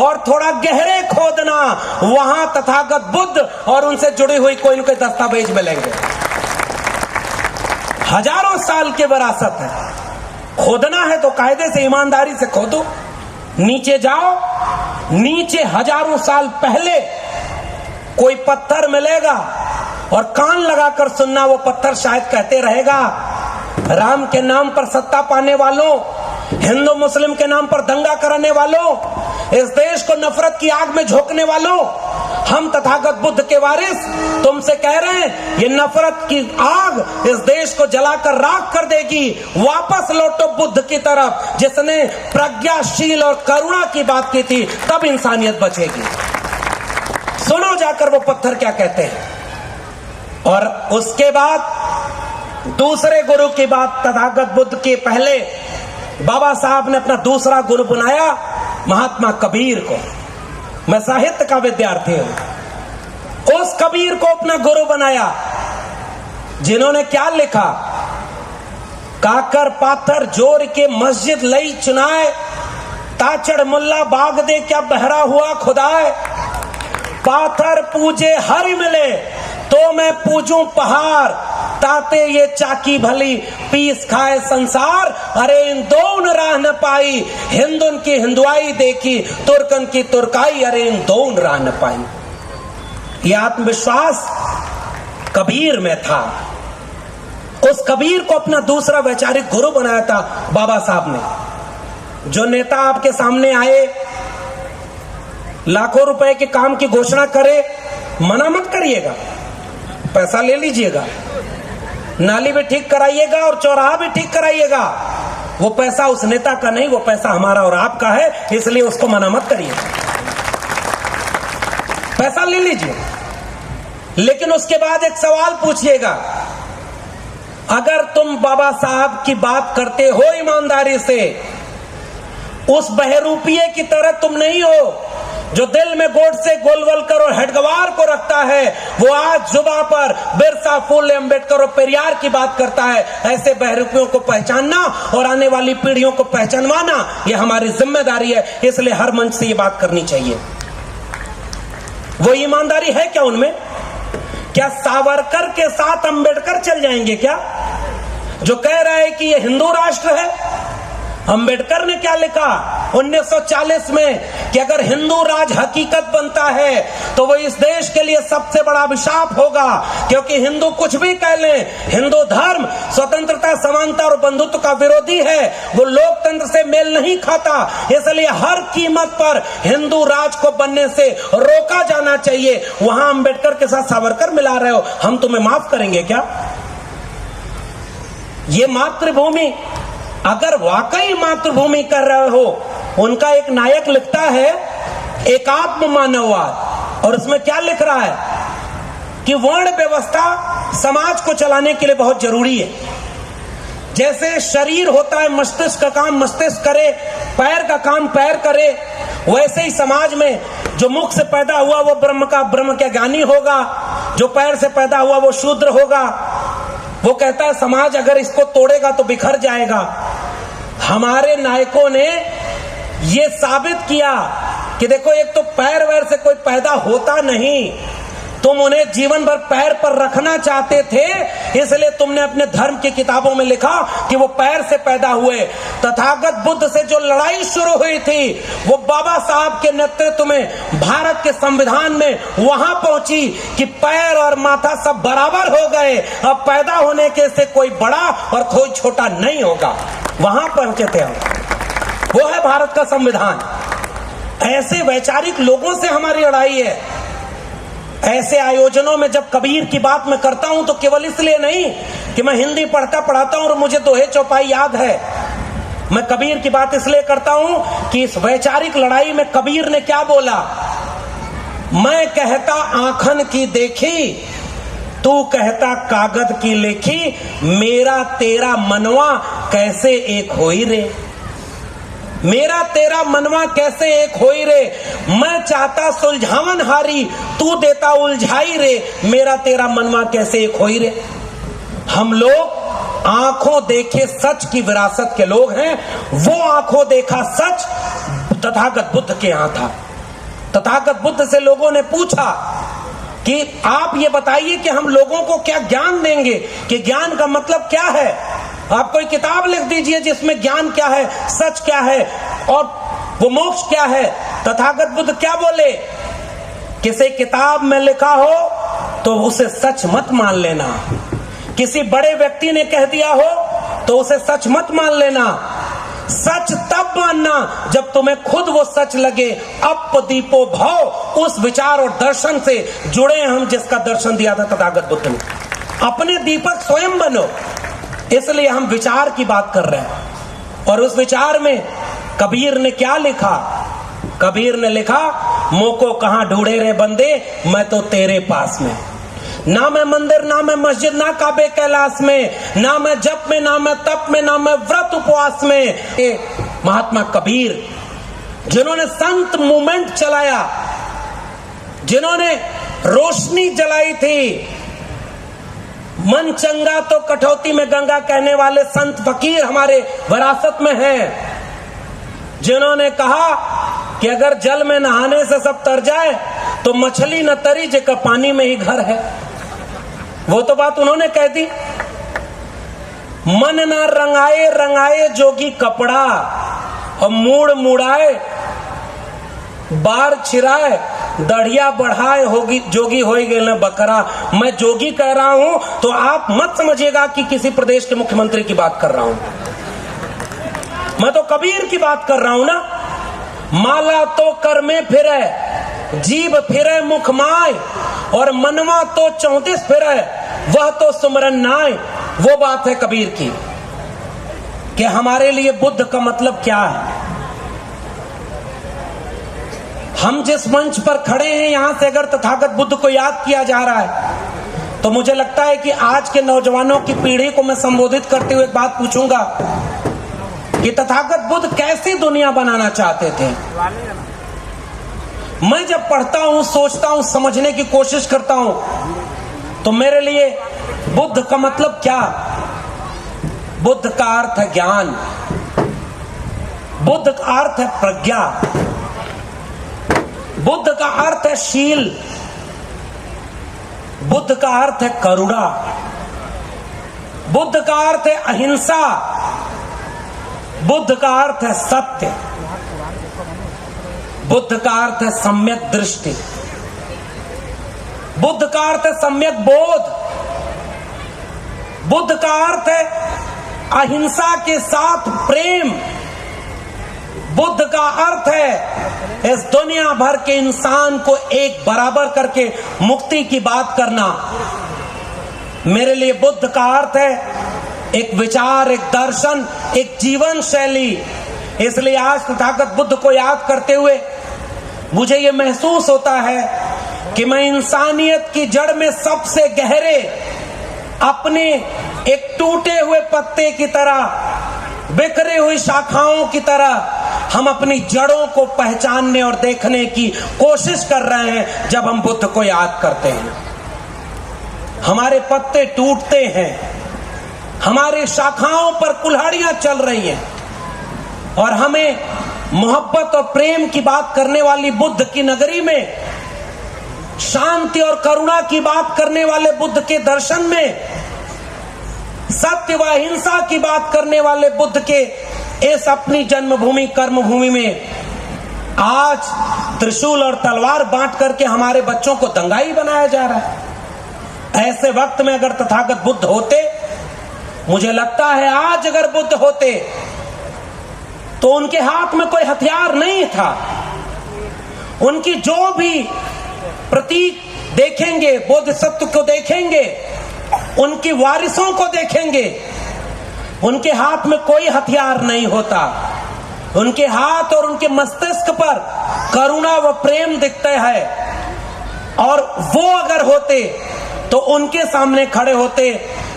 और थोड़ा गहरे खोदना, वहां तथागत बुद्ध और उनसे जुड़ी हुई कोई न कोई दस्तावेज मिलेंगे। हजारों साल की विरासत है, खोदना है तो कायदे से ईमानदारी से खोदो। नीचे जाओ, नीचे हजारों साल पहले कोई पत्थर मिलेगा और कान लगाकर सुनना, वो पत्थर शायद कहते रहेगा, राम के नाम पर सत्ता पाने वालों, हिंदू मुस्लिम के नाम पर दंगा कराने वालों, इस देश को नफरत की आग में झोंकने वालों, हम तथागत बुद्ध के वारिस तुमसे कह रहे हैं ये नफरत की आग इस देश को जलाकर राख कर देगी। वापस लौटो बुद्ध की तरफ, जिसने प्रज्ञाशील और करुणा की बात की थी, तब इंसानियत बचेगी। सुनो जाकर वो पत्थर क्या कहते हैं। और उसके बाद दूसरे गुरु की बात, तथागत बुद्ध के पहले बाबा साहब ने अपना दूसरा गुरु बनाया महात्मा कबीर को। मैं साहित्य का विद्यार्थी हूं, उस कबीर को अपना गुरु बनाया, जिन्होंने क्या लिखा, काकर पाथर जोर के मस्जिद लई चुनाए, ताचड़ मुल्ला बाग दे क्या बहरा हुआ खुदाए, पाथर पूजे हरि मिले तो मैं पूजूं पहाड़, ताते ये चाकी भली पीस खाए संसार। अरे इन दोन राह न पाई, हिंदुन की हिंदुआई देखी, तुर्कन की तुर्काई, अरे इन दोन राह न पाई। यह आत्मविश्वास कबीर में था। उस कबीर को अपना दूसरा वैचारिक गुरु बनाया था बाबा साहब ने। जो नेता आपके सामने आए, लाखों रुपए के काम की घोषणा करे, मना मत करिएगा, पैसा ले लीजिएगा, नाली भी ठीक कराइएगा और चौराहा भी ठीक कराइएगा। वो पैसा उस नेता का नहीं, वो पैसा हमारा और आपका है, इसलिए उसको मना मत करिएगा, पैसा ले लीजिए। लेकिन उसके बाद एक सवाल पूछिएगा, अगर तुम बाबा साहब की बात करते हो ईमानदारी से, उस बहरूपिये की तरह तुम नहीं हो जो दिल में गोडसे गोलवलकर और हेडगवार को रखता है। वो आज जुबा पर बिरसा, फूले, अंबेडकर और पेरियार की बात करता है। ऐसे बहरूपियों को पहचानना और आने वाली पीढ़ियों को पहचानवाना ये हमारी जिम्मेदारी है, इसलिए हर मंच से ये बात करनी चाहिए। वो ईमानदारी है क्या उनमें? क्या सावरकर के साथ अंबेडकर चल जाएंगे क्या, जो कह रहा है कि ये हिंदू राष्ट्र है? अंबेडकर ने क्या लिखा 1940 में कि अगर हिंदू राज हकीकत बनता है तो वो इस देश के लिए सबसे बड़ा अभिशाप होगा, क्योंकि हिंदू कुछ भी कह लें, हिंदू धर्म स्वतंत्रता, समानता और बंधुत्व का विरोधी है, वो लोकतंत्र से मेल नहीं खाता। इसलिए हर कीमत पर हिंदू राज को बनने से रोका जाना चाहिए। वहां अंबेडकर के साथ सावरकर मिला रहे हो, हम तुम्हें माफ करेंगे क्या? ये मातृभूमि, अगर वाकई मातृभूमि कर रहे हो, उनका एक नायक लिखता है एकात्म मानववाद, और उसमें क्या लिख रहा है कि वर्ण व्यवस्था समाज को चलाने के लिए बहुत जरूरी है। जैसे शरीर होता है, मस्तिष्क का काम मस्तिष्क करे, पैर का काम पैर करे, वैसे ही समाज में जो मुख से पैदा हुआ वो ब्रह्म का ज्ञानी होगा, जो पैर से पैदा हुआ वो शूद्र होगा। वो कहता है समाज अगर इसको तोड़ेगा तो बिखर जाएगा। हमारे नायकों ने ये साबित किया कि देखो, एक तो पैर वैर से कोई पैदा होता नहीं, तुम उन्हें जीवन भर पैर पर रखना चाहते थे, इसलिए तुमने अपने धर्म की किताबों में लिखा कि वो पैर से पैदा हुए। तथागत बुद्ध से जो लड़ाई शुरू हुई थी वो बाबा साहब के नेतृत्व में भारत के संविधान में वहां पहुंची कि पैर और माथा सब बराबर हो गए, अब पैदा होने के से कोई बड़ा और कोई छोटा नहीं होगा। वहां पहुंचे थे हम, वो है भारत का संविधान। ऐसे वैचारिक लोगों से हमारी लड़ाई है। ऐसे आयोजनों में जब कबीर की बात मैं करता हूं तो केवल इसलिए नहीं कि मैं हिंदी पढ़ता पढ़ाता हूं और मुझे दोहे चौपाई याद है। मैं कबीर की बात इसलिए करता हूं कि इस वैचारिक लड़ाई में कबीर ने क्या बोला, मैं कहता आंखन की देखी, तू कहता कागज की लेखी, मेरा तेरा मनवा कैसे एक होई रे, मेरा तेरा मनवा कैसे एक होई रे, मैं चाहता सुलझावन हारी, तू देता उलझाई रे, मेरा तेरा मनवा कैसे एक होई रे। हम लोग आंखों देखे सच की विरासत के लोग हैं। वो आंखों देखा सच तथागत बुद्ध के यहां था। तथागत बुद्ध से लोगों ने पूछा कि आप ये बताइए कि हम लोगों को क्या ज्ञान देंगे, कि ज्ञान का मतलब क्या है, आप कोई किताब लिख दीजिए जिसमें ज्ञान क्या है, सच क्या है और वो मोक्ष क्या है। तथागत बुद्ध क्या बोले, किसी किताब में लिखा हो तो उसे सच मत मान लेना, किसी बड़े व्यक्ति ने कह दिया हो तो उसे सच मत मान लेना। सच तब मानना जब तुम्हें खुद वो सच लगे। अप दीपो भाव, उस विचार और दर्शन से जुड़े हम जिसका दर्शन दिया था तथागत बुद्ध ने। अपने दीपक स्वयं बनो, इसलिए हम विचार की बात कर रहे हैं। और उस विचार में कबीर ने क्या लिखा, कबीर ने लिखा, मोको कहां ढूंढे रे बंदे, मैं तो तेरे पास में। ना मैं मंदिर, ना मैं मस्जिद, ना काबे कैलाश में, ना मैं जप में, ना मैं तप में, ना मैं व्रत उपवास में। महात्मा कबीर जिन्होंने संत मूवमेंट चलाया, जिन्होंने रोशनी जलाई थी, मन चंगा तो कठौती में गंगा कहने वाले संत फकीर हमारे विरासत में हैं। जिन्होंने कहा कि अगर जल में नहाने से सब तर जाए तो मछली न तरी जेका पानी में ही घर है। वो तो बात उन्होंने कह दी। मन ना रंगाए रंगाए जोगी कपड़ा, और मूड मुड़ाए बार छिराए, दढ़िया बढ़ाए होगी जोगी होई गए न बकरा। मैं जोगी कह रहा हूं तो आप मत समझिएगा कि किसी प्रदेश के मुख्यमंत्री की बात कर रहा हूं। मैं तो कबीर की बात कर रहा हूं ना। माला तो कर में फिरे, जीभ फिरे मुख माय, और मनवा तो 34 फिरे, वह तो सुमरन नाय। वो बात है कबीर की कि हमारे लिए बुद्ध का मतलब क्या है। हम जिस मंच पर खड़े हैं, यहां से अगर तथागत बुद्ध को याद किया जा रहा है तो मुझे लगता है कि आज के नौजवानों की पीढ़ी को मैं संबोधित करते हुए एक बात पूछूंगा कि तथागत बुद्ध कैसी दुनिया बनाना चाहते थे। मैं जब पढ़ता हूं, सोचता हूं, समझने की कोशिश करता हूं तो मेरे लिए बुद्ध का मतलब क्या। बुद्ध का अर्थ है ज्ञान, बुद्ध का अर्थ है प्रज्ञा, बुद्ध का अर्थ है शील, बुद्ध का अर्थ है करुणा, बुद्ध का अर्थ है अहिंसा, बुद्ध का अर्थ है सत्य, बुद्ध का अर्थ है सम्यक दृष्टि, बुद्ध का अर्थ है सम्यक बोध, बुद्ध का अर्थ है अहिंसा के साथ प्रेम, बुद्ध का अर्थ है इस दुनिया भर के इंसान को एक बराबर करके मुक्ति की बात करना। मेरे लिए बुद्ध का अर्थ है एक विचार, एक दर्शन, एक जीवन शैली। इसलिए आज तथागत बुद्ध को याद करते हुए मुझे ये महसूस होता है कि मैं इंसानियत की जड़ में सबसे गहरे अपने एक टूटे हुए पत्ते की तरह, बिखरी हुई शाखाओं की तरह हम अपनी जड़ों को पहचानने और देखने की कोशिश कर रहे हैं। जब हम बुद्ध को याद करते हैं, हमारे पत्ते टूटते हैं, हमारी शाखाओं पर कुल्हाड़ियां चल रही हैं, और हमें मोहब्बत और प्रेम की बात करने वाली बुद्ध की नगरी में, शांति और करुणा की बात करने वाले बुद्ध के दर्शन में, सत्य व अहिंसा की बात करने वाले बुद्ध के इस अपनी जन्मभूमि कर्मभूमि में आज त्रिशूल और तलवार बांट करके हमारे बच्चों को दंगाई बनाया जा रहा है। ऐसे वक्त में अगर तथागत बुद्ध होते, मुझे लगता है आज अगर बुद्ध होते तो उनके हाथ में कोई हथियार नहीं था। उनकी जो भी प्रतीक देखेंगे, बोधिसत्व को देखेंगे, उनकी वारिसों को देखेंगे, उनके हाथ में कोई हथियार नहीं होता। उनके हाथ और उनके मस्तिष्क पर करुणा व प्रेम दिखता है, और वो अगर होते तो उनके सामने खड़े होते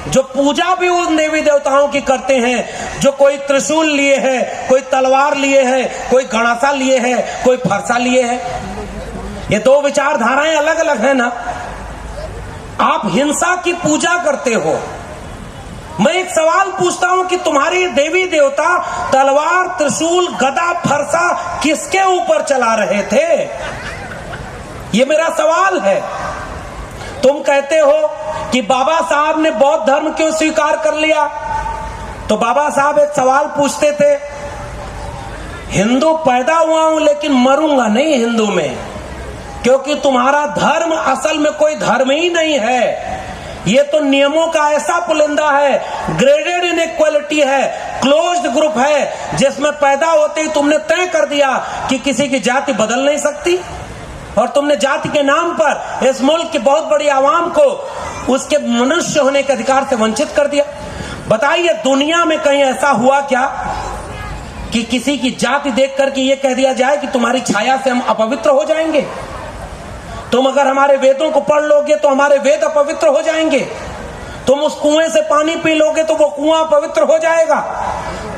जो पूजा भी उन देवी देवताओं की करते हैं, जो कोई त्रिशूल लिए है, कोई तलवार लिए है, कोई गणासा लिए है, कोई फरसा लिए है। ये दो विचारधाराएं अलग अलग है ना। आप हिंसा की पूजा करते हो। मैं एक सवाल पूछता हूं कि तुम्हारे देवी देवता तलवार, त्रिशूल, गदा, फरसा किसके ऊपर चला रहे थे? ये मेरा सवाल है। तुम कहते हो कि बाबा साहब ने बौद्ध धर्म क्यों स्वीकार कर लिया, तो बाबा साहब एक सवाल पूछते थे, हिंदू पैदा हुआ हूं लेकिन मरूंगा नहीं हिंदू में, क्योंकि तुम्हारा धर्म असल में कोई धर्म ही नहीं है। ये तो नियमों का ऐसा पुलिंदा है, ग्रेडेड इनइक्वालिटी है, क्लोज्ड ग्रुप है, जिसमें पैदा होते ही तुमने तय कर दिया कि किसी की जाति बदल नहीं सकती, और तुमने जाति के नाम पर इस मुल्क की बहुत बड़ी आवाम को उसके मनुष्य होने के अधिकार से वंचित कर दिया। बताइए, दुनिया में कहीं ऐसा हुआ क्या कि किसी की जाति देख करके ये कह दिया जाए कि तुम्हारी छाया से हम अपवित्र हो जाएंगे? तुम अगर हमारे वेदों को पढ़ लोगे तो हमारे वेद अपवित्र हो जाएंगे। तुम उस कुएं से पानी पी लोगे तो वो कुआं पवित्र हो जाएगा।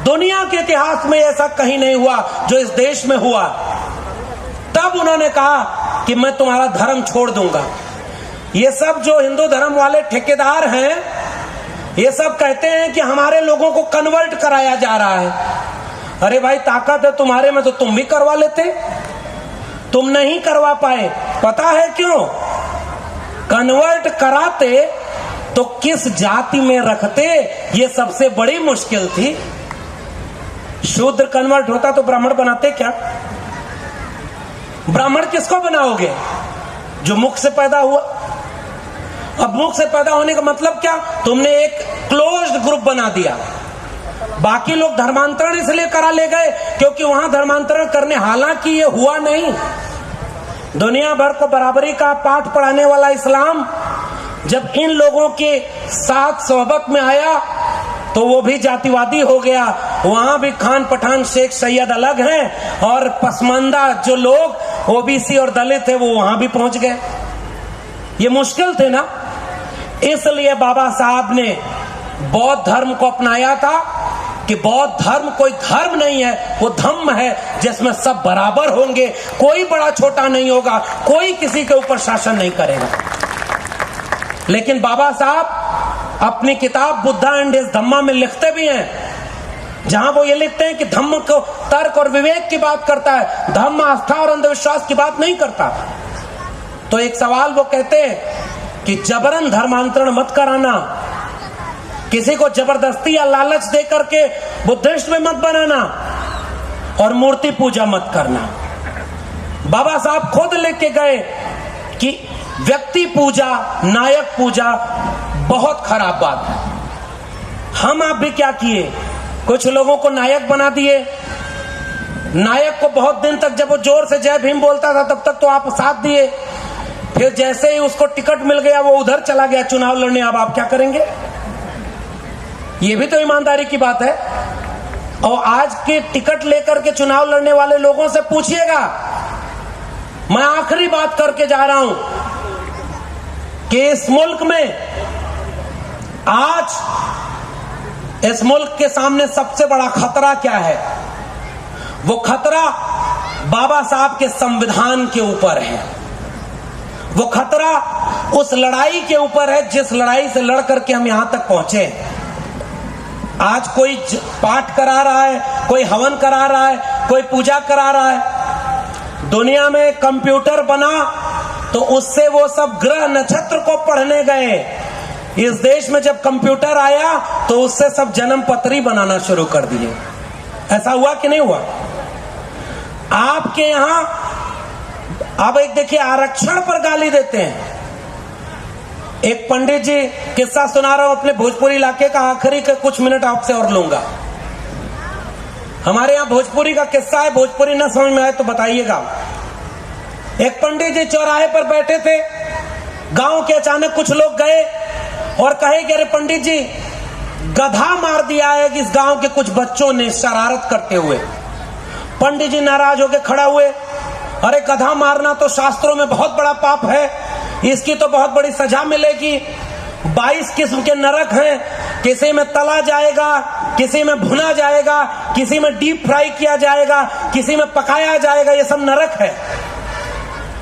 दुनिया के इतिहास में ऐसा कहीं नहीं हुआ जो इस देश में हुआ। तब उन्होंने कहा कि मैं तुम्हारा धर्म छोड़ दूंगा। ये सब जो हिंदू धर्म वाले ठेकेदार हैं, ये सब कहते हैं कि हमारे लोगों को कन्वर्ट कराया जा रहा है, अरे भाई ताकत है तुम्हारे में तो तुम भी करवा लेते, तुम नहीं करवा पाए। पता है क्यों? कन्वर्ट कराते तो किस जाति में रखते, ये सबसे बड़ी मुश्किल थी। शूद्र कन्वर्ट होता तो ब्राह्मण बनाते क्या? ब्राह्मण किसको बनाओगे? जो मुख से पैदा हुआ। अब मुख से पैदा होने का मतलब क्या? तुमने एक क्लोज्ड ग्रुप बना दिया। बाकी लोग धर्मांतरण इसलिए करा ले गए क्योंकि वहां धर्मांतरण करने, हालांकि ये हुआ नहीं। दुनिया भर को बराबरी का पाठ पढ़ाने वाला इस्लाम जब इन लोगों के साथ सोहबत में आया तो वो भी जातिवादी हो गया। वहां भी खान पठान शेख सैयद अलग हैं और पसमानदा जो लोग ओबीसी और दलित है वो वहां भी पहुंच गए। ये मुश्किल थे ना, इसलिए बाबा साहब ने बौद्ध धर्म को अपनाया था कि बौद्ध धर्म कोई धर्म नहीं है, वो धम्म है जिसमें सब बराबर होंगे, कोई बड़ा छोटा नहीं होगा, कोई किसी के ऊपर शासन नहीं करेगा। लेकिन बाबा साहब अपनी किताब बुद्धा एंड हिज धम्मा में लिखते भी हैं, जहां वो ये लिखते हैं कि धम्म को तर्क और विवेक की बात करता है, धम्म आस्था और अंधविश्वास की बात नहीं करता। तो एक सवाल वो कहते हैं कि जबरन धर्मांतरण मत कराना, किसी को जबरदस्ती या लालच दे करके बुद्धिस्ट में मत बनाना और मूर्ति पूजा मत करना। बाबा साहब खुद लिख के गए कि व्यक्ति पूजा, नायक पूजा बहुत खराब बात है। हम आप भी क्या किए, कुछ लोगों को नायक बना दिए। नायक को बहुत दिन तक जब वो जोर से जय भीम बोलता था तब तक तो आप साथ दिए, फिर जैसे ही उसको टिकट मिल गया वो उधर चला गया चुनाव लड़ने, अब आप क्या करेंगे? ये भी तो ईमानदारी की बात है। और आज के टिकट लेकर के चुनाव लड़ने वाले लोगों से पूछिएगा, मैं आखिरी बात करके जा रहा हूं कि इस मुल्क में आज इस मुल्क के सामने सबसे बड़ा खतरा क्या है? वो खतरा बाबा साहब के संविधान के ऊपर है। वो खतरा उस लड़ाई के ऊपर है जिस लड़ाई से लड़ करके हम यहां तक पहुंचे। आज कोई पाठ करा रहा है, कोई हवन करा रहा है, कोई पूजा करा रहा है। दुनिया में कंप्यूटर बना तो उससे वो सब ग्रह नक्षत्र को पढ़ने गए। इस देश में जब कंप्यूटर आया तो उससे सब जन्म पत्री बनाना शुरू कर दिए। ऐसा हुआ कि नहीं हुआ? आपके यहां अब एक देखिए, आरक्षण पर गाली देते हैं। एक पंडित जी किस्सा सुना रहा हूं अपने भोजपुरी इलाके का, आखिरी के कुछ मिनट आपसे और लूंगा। हमारे यहां भोजपुरी का किस्सा है, भोजपुरी ना समझ में आए तो बताइएगा। एक पंडित जी चौराहे पर बैठे थे, गांव के अचानक कुछ लोग गए और कहे कि अरे पंडित जी, गधा मार दिया है कि इस गांव के कुछ बच्चों ने शरारत करते हुए। पंडित जी नाराज होकर खड़ा हुए, अरे गधा मारना तो शास्त्रों में बहुत बड़ा पाप है, इसकी तो बहुत बड़ी सजा मिलेगी। 22 किस्म के नरक हैं, किसी में तला जाएगा, किसी में भुना जाएगा, किसी में डीप फ्राई किया जाएगा, किसी में पकाया जाएगा, ये सब नरक है।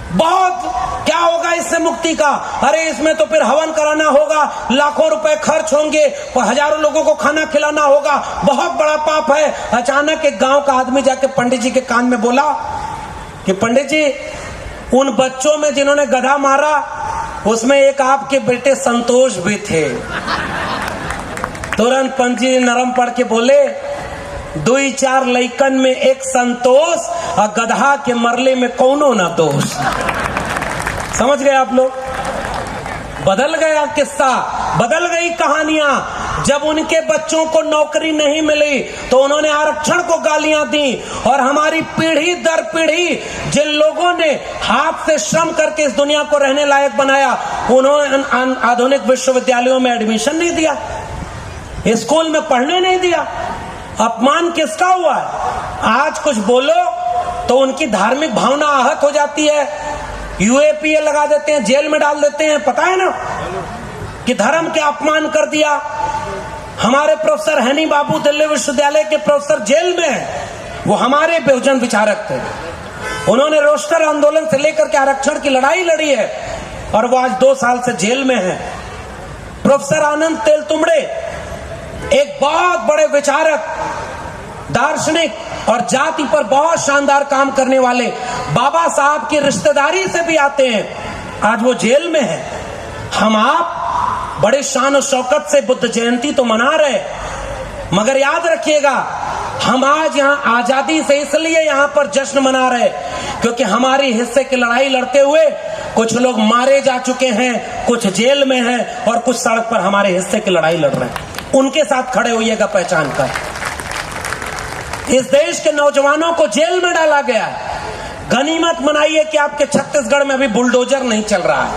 बहुत क्या होगा इससे मुक्ति का? अरे इसमें तो फिर हवन कराना होगा, लाखों रुपए खर्च होंगे, हजारों लोगों को खाना खिलाना होगा, बहुत बड़ा पाप है। अचानक एक गांव का आदमी जाके पंडित जी के कान में बोला कि पंडित जी, उन बच्चों में जिन्होंने गधा मारा उसमें एक आपके बेटे संतोष भी थे। तुरंत पंडित जी नरम पड़ के बोले, 2-4 लइकन में एक संतोष और गधा के मरले में कौनो ना दोष। समझ गए आप लोग? बदल गया किस्सा, बदल गई कहानियां। जब उनके बच्चों को नौकरी नहीं मिली तो उन्होंने आरक्षण को गालियां दी, और हमारी पीढ़ी दर पीढ़ी जिन लोगों ने हाथ से श्रम करके इस दुनिया को रहने लायक बनाया, उन्होंने आधुनिक विश्वविद्यालयों में एडमिशन नहीं दिया, स्कूल में पढ़ने नहीं दिया। अपमान किसका हुआ है? आज कुछ बोलो तो उनकी धार्मिक भावना आहत हो जाती है, यूएपीए लगा देते हैं, जेल में डाल देते हैं। पता है ना कि धर्म के अपमान कर दिया। हमारे प्रोफेसर हनी बाबू दिल्ली विश्वविद्यालय के प्रोफेसर जेल में है, वो हमारे बहुजन विचारक थे। उन्होंने रोस्टर आंदोलन से लेकर के आरक्षण की लड़ाई लड़ी है और वो आज 2 साल से जेल में है। प्रोफेसर आनंद तेलतुंबड़े एक बहुत बड़े विचारक, दार्शनिक, और जाति पर बहुत शानदार काम करने वाले बाबा साहब की रिश्तेदारी से भी आते हैं। आज वो जेल में है। हम आप बड़े शान और शौकत से बुद्ध जयंती तो मना रहे, मगर याद रखिएगा हम आज यहाँ आजादी से इसलिए यहाँ पर जश्न मना रहे क्योंकि हमारी हिस्से की लड़ाई लड़ते हुए कुछ लोग मारे जा चुके हैं, कुछ जेल में हैं और कुछ सड़क पर हमारे हिस्से की लड़ाई लड़ रहे हैं। उनके साथ खड़े होइएगा पहचान कर। इस देश के नौजवानों को जेल में डाला गया है। गनीमत मनाइए कि आपके छत्तीसगढ़ में अभी बुलडोजर नहीं चल रहा है।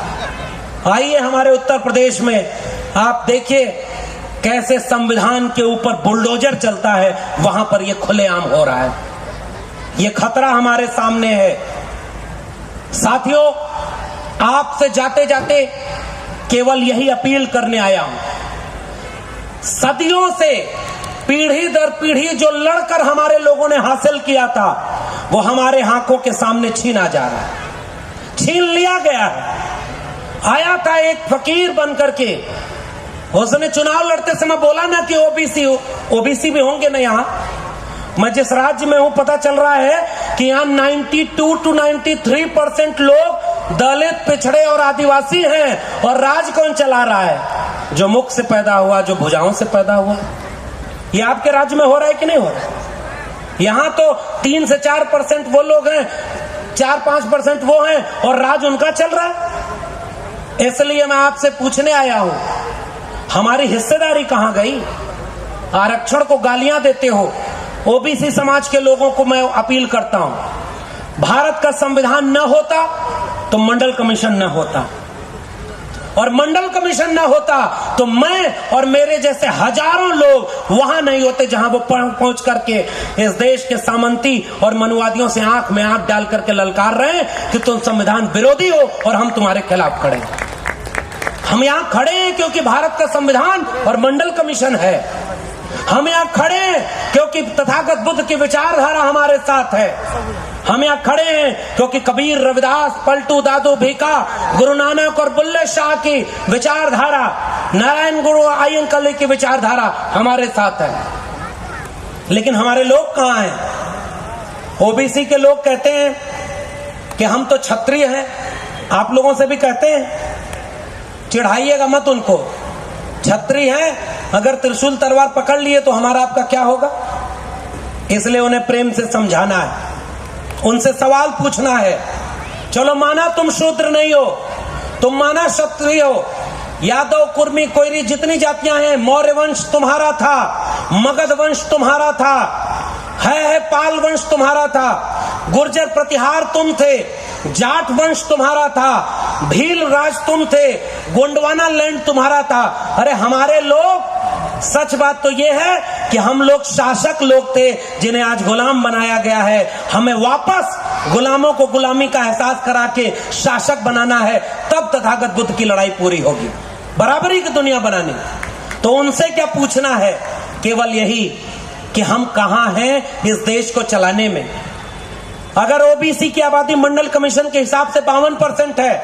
आइए हमारे उत्तर प्रदेश में आप देखिए कैसे संविधान के ऊपर बुलडोजर चलता है, वहां पर यह खुलेआम हो रहा है। यह खतरा हमारे सामने है। साथियों, आपसे जाते जाते केवल यही अपील करने आया हूं। सदियों से पीढ़ी दर पीढ़ी जो लड़कर हमारे लोगों ने हासिल किया था वो हमारे आंखों के सामने छीना जा रहा है, छीन लिया गया है। आया था एक फकीर बनकर के, उसने चुनाव लड़ते समय बोला ना कि ओबीसी भी होंगे ना। यहाँ मैं जिस राज्य में हूं पता चल रहा है कि यहाँ 92 to 93% लोग दलित, पिछड़े और आदिवासी हैं। और राज कौन चला रहा है? जो मुख से पैदा हुआ, जो भुजाओं से पैदा हुआ। ये आपके राज्य में हो रहा है कि नहीं हो रहा है? यहाँ तो 3 से 4% वो लोग हैं, 4-5% वो हैं और राज उनका चल रहा है। इसलिए मैं आपसे पूछने आया हूं, हमारी हिस्सेदारी कहां गई? आरक्षण को गालियां देते हो। ओबीसी समाज के लोगों को मैं अपील करता हूं, भारत का संविधान न होता तो मंडल कमीशन न होता, और मंडल कमीशन न होता तो मैं और मेरे जैसे हजारों लोग वहां नहीं होते जहां वो पहुंच करके इस देश के सामंती और मनुवादियों से आंख में आंख डाल करके ललकार रहे हैं कि तुम संविधान विरोधी हो और हम तुम्हारे खिलाफ खड़े हैं। हम यहां खड़े हैं क्योंकि भारत का संविधान और मंडल कमीशन है। हम यहां खड़े हैं क्योंकि तथागत बुद्ध की विचारधारा हमारे साथ है। हम यहां खड़े हैं क्योंकि कबीर, रविदास, पलटू, दादू भीखा, गुरु नानक और बुल्ले शाह की विचारधारा, नारायण गुरु अय्यंकाली की विचारधारा हमारे साथ है। लेकिन हमारे लोग कहां हैं? ओबीसी के लोग कहते हैं कि हम तो क्षत्रिय हैं। आप लोगों से भी कहते हैं, चिढ़ाइएगा मत उनको। क्षत्रिय हैं, अगर त्रिशूल तलवार पकड़ लिए तो हमारा आपका क्या होगा? इसलिए उन्हें प्रेम से समझाना है, उनसे सवाल पूछना है। चलो माना तुम शूद्र नहीं हो, तुम माना क्षत्रिय हो। यादव, कुर्मी, कोयरी जितनी जातियां हैं, मौर्य वंश तुम्हारा था, मगध वंश तुम्हारा था, है पाल वंश तुम्हारा था, गुर्जर प्रतिहार तुम थे, जाट वंश तुम्हारा था, भील राज तुम थे, गोंडवाना लैंड तुम्हारा था। अरे हमारे लोग, सच बात तो यह है कि हम लोग शासक लोग थे जिन्हें आज गुलाम बनाया गया है। हमें वापस गुलामों को गुलामी का एहसास करा के शासक बनाना है, तब तथागत बुद्ध की लड़ाई पूरी होगी, बराबरी की दुनिया बनानी। तो उनसे क्या पूछना है? केवल यही कि हम कहां हैं इस देश को चलाने में। अगर ओबीसी की आबादी मंडल कमीशन के हिसाब से 52% है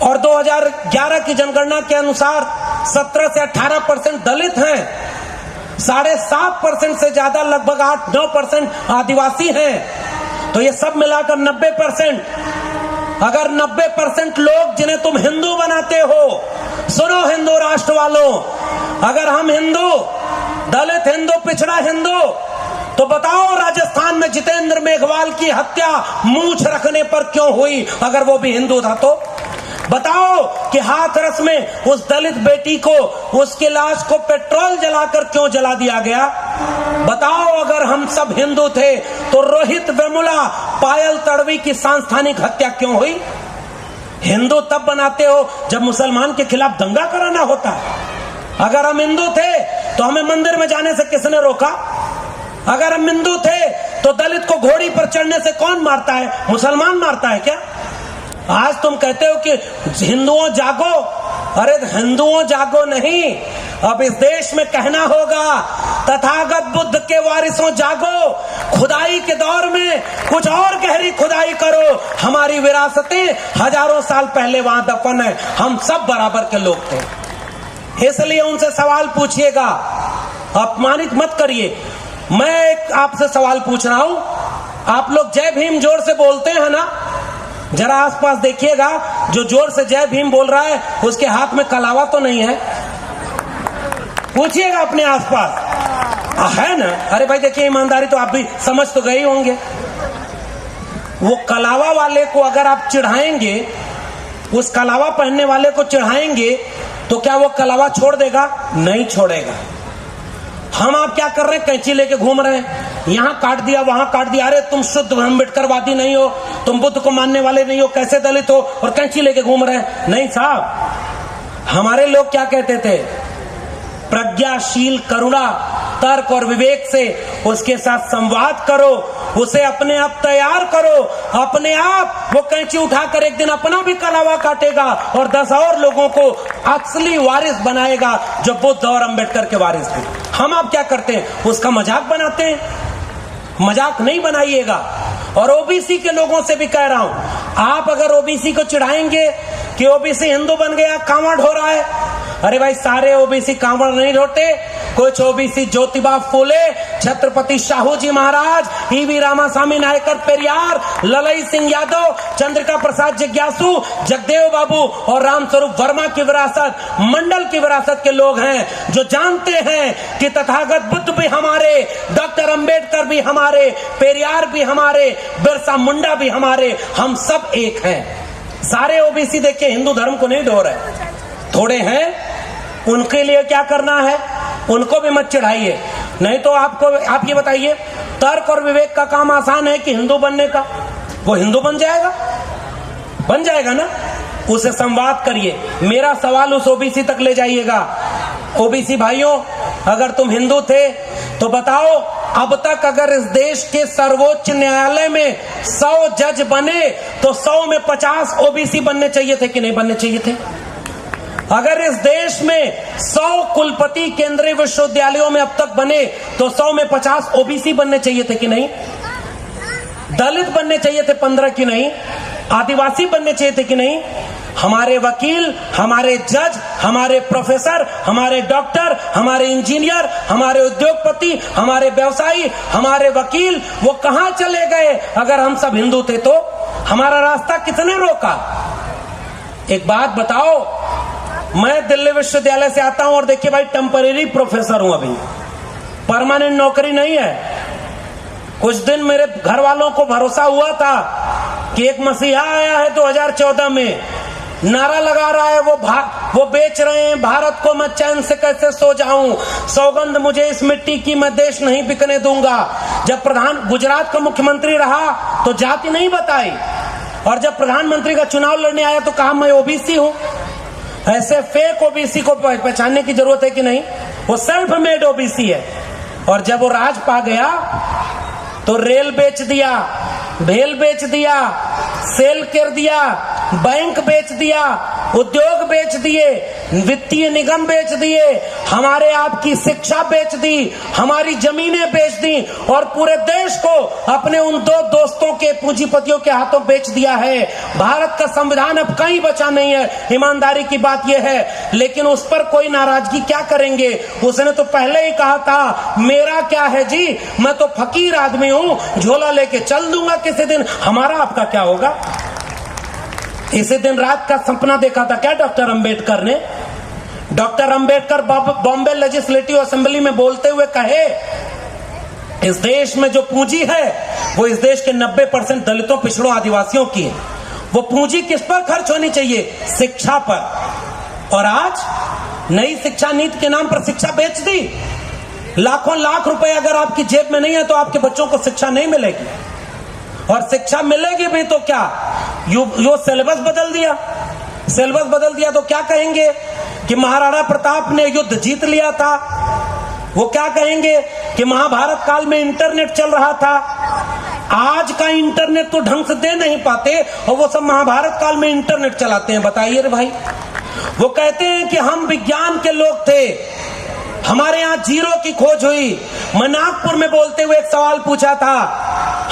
और 2011 की जनगणना के अनुसार 17 से 18% दलित हैं, 7.5% से ज्यादा लगभग 8-9% आदिवासी हैं, तो ये सब मिलाकर 90%। अगर 90% लोग जिन्हें तुम हिंदू बनाते हो, सुनो हिंदू राष्ट्र वालों, अगर हम हिंदू, दलित हिंदू, पिछड़ा हिंदू, तो बताओ राजस्थान में जितेंद्र मेघवाल की हत्या मूंछ रखने पर क्यों हुई? अगर वो भी हिंदू था तो बताओ कि हाथरस में उस दलित बेटी को, उसकी लाश को पेट्रोल जलाकर क्यों जला दिया गया? बताओ अगर हम सब हिंदू थे तो रोहित वेमुला, पायल तड़वी की सांस्थानिक हत्या क्यों हुई? हिंदू तब बनाते हो जब मुसलमान के खिलाफ दंगा कराना होता है। अगर हम हिंदू थे तो हमें मंदिर में जाने से किसने रोका? अगर हम हिंदू थे तो दलित को घोड़ी पर चढ़ने से कौन मारता है? मुसलमान मारता है क्या? आज तुम कहते हो कि हिंदुओं जागो। अरे हिंदुओं जागो नहीं, अब इस देश में कहना होगा तथागत बुद्ध के वारिसों जागो। खुदाई के दौर में कुछ और गहरी खुदाई करो। हमारी विरासतें हजारों साल पहले वहां दफन है। हम सब बराबर के लोग थे। इसलिए उनसे सवाल पूछिएगा, अपमानित मत करिए। मैं एक आपसे सवाल पूछ रहा हूं, आप लोग जय भीम जोर से बोलते हैं ना? जरा आसपास देखिएगा, जो जोर से जय भीम बोल रहा है उसके हाथ में कलावा तो नहीं है? पूछिएगा अपने आसपास, है ना? अरे भाई देखिए, ईमानदारी तो आप भी समझ तो गए होंगे। वो कलावा वाले को अगर आप चिढ़ाएंगे, उस कलावा पहनने वाले को चिढ़ाएंगे, तो क्या वो कलावा छोड़ देगा? नहीं छोड़ेगा। हम आप क्या कर रहे हैं? कैंची लेके घूम रहे हैं, यहां काट दिया वहां काट दिया। अरे तुम शुद्ध अम्बेडकरवादी नहीं हो, तुम बुद्ध को मानने वाले नहीं हो, कैसे दलित हो और कैंची लेके घूम रहे हैं? नहीं साहब, हमारे लोग क्या कहते थे? प्रज्ञाशील, करुणा, तर्क और विवेक से उसके साथ संवाद करो, उसे अपने आप तैयार करो। अपने आप वो कैंची उठाकर एक दिन अपना भी कलावा काटेगा और 10 और लोगों को असली वारिस बनाएगा, जो बुद्ध और अम्बेडकर के वारिस थे। हम आप क्या करते हैं? उसका मजाक बनाते हैं। मजाक नहीं बनाइएगा। और ओबीसी के लोगों से भी कह रहा हूं, आप अगर ओबीसी को चिढ़ाएंगे कि ओबीसी हिंदू बन गया, कांवड़ हो रहा है, अरे भाई सारे ओबीसी कांवड़ नहीं ढोते। कुछ ओबीसी ज्योतिबा फूले, छत्रपति शाहू जी महाराज, ईवी रामास्वामी नायकर पेरियार, ललई सिंह यादव, चंद्रिका प्रसाद जिज्ञासु, जगदेव बाबू और रामस्वरूप वर्मा की विरासत, मंडल की विरासत के लोग हैं, जो जानते हैं कि तथागत बुद्ध भी हमारे, डॉक्टर अंबेडकर भी हमारे, पेरियार भी हमारे, बिरसा मुंडा भी हमारे, हम सब एक हैं। सारे ओबीसी देखिए हिंदू धर्म को नहीं ढो रहे, थोड़े हैं। उनके लिए क्या करना है? उनको भी मत चिढ़ाइए। नहीं तो आप ये बताइए, तर्क और विवेक का काम आसान है कि हिंदू बनने का? वो हिंदू बन जाएगा ना? उसे संवाद करिए। मेरा सवाल उस ओबीसी तक ले जाइएगा। ओबीसी भाइयों, अगर तुम हिंदू थे तो बताओ, अब तक अगर इस देश के सर्वोच्च न्यायालय में 100 जज बने तो 100 में 50 ओबीसी बनने चाहिए थे कि नहीं बनने चाहिए थे? अगर इस देश में 100 कुलपति केंद्रीय विश्वविद्यालयों में अब तक बने तो 100 में 50 ओबीसी बनने चाहिए थे कि नहीं? दलित बनने चाहिए थे 15 की नहीं? आदिवासी बनने चाहिए थे कि नहीं? हमारे वकील, हमारे जज, हमारे प्रोफेसर, हमारे डॉक्टर, हमारे इंजीनियर, हमारे उद्योगपति, हमारे व्यवसायी, हमारे वकील, वो कहां चले गए? अगर हम सब हिंदू थे तो हमारा रास्ता किसने रोका? एक बात बताओ, मैं दिल्ली विश्वविद्यालय से आता हूं और देखिए भाई, टेम्परेरी प्रोफेसर हूं, अभी परमानेंट नौकरी नहीं है। कुछ दिन मेरे घर वालों को भरोसा हुआ था कि एक मसीहा आया है 2014 में, नारा लगा रहा है, वो बेच रहे हैं भारत को, मैं चैन से कैसे सो जाऊं, सौगंध मुझे इस मिट्टी की, मैं देश नहीं बिकने दूंगा। जब गुजरात का मुख्यमंत्री रहा तो जाति नहीं बताई, और जब प्रधानमंत्री का चुनाव लड़ने आया तो कहा मैं ओबीसी हूं। ऐसे फेक ओबीसी को पहचानने की जरूरत है कि नहीं? वो सेल्फ मेड ओबीसी है। और जब वो राज पा गया तो रेल बेच दिया, भेल बेच दिया, सेल कर दिया, बैंक बेच दिया, उद्योग बेच दिए, वित्तीय निगम बेच दिए, हमारे आपकी शिक्षा बेच दी, हमारी जमीनें बेच दी, और पूरे देश को अपने उन 2 दोस्तों के पूंजीपतियों के हाथों बेच दिया है। भारत का संविधान अब कहीं बचा नहीं है, ईमानदारी की बात यह है। लेकिन उस पर कोई नाराजगी क्या करेंगे? उसने तो पहले ही कहा था, मेरा क्या है जी, मैं तो फकीर आदमी हूं, झोला लेके चल दूंगा किसी दिन, हमारा आपका क्या होगा? इसी दिन रात का सपना देखा था क्या डॉक्टर अंबेडकर ने? Doctor Ambedkar Bombay legislative assembly में बोलते हुए कहे, इस देश में जो पूंजी है वो इस देश के 90% दलितों, पिछड़ों, आदिवासियों की है। वो पूंजी किस पर खर्च होनी चाहिए? शिक्षा पर। और आज नई शिक्षा नीति के नाम पर शिक्षा बेच दी। लाखों लाख रुपए अगर आपकी जेब में नहीं है तो आपके बच्चों को शिक्षा नहीं मिलेगी, और शिक्षा मिलेगी भी तो क्या? यो सिलेबस बदल दिया। सिलेबस बदल दिया तो क्या कहेंगे कि महाराणा प्रताप ने युद्ध जीत लिया था। वो क्या कहेंगे कि महाभारत काल में इंटरनेट चल रहा था। आज का इंटरनेट तो ढंग से दे नहीं पाते और वो सब महाभारत काल में इंटरनेट चलाते हैं। बताइए रे भाई। वो कहते हैं कि हम विज्ञान के लोग थे, हमारे यहाँ जीरो की खोज हुई। मैं नागपुर में बोलते हुए एक सवाल पूछा था,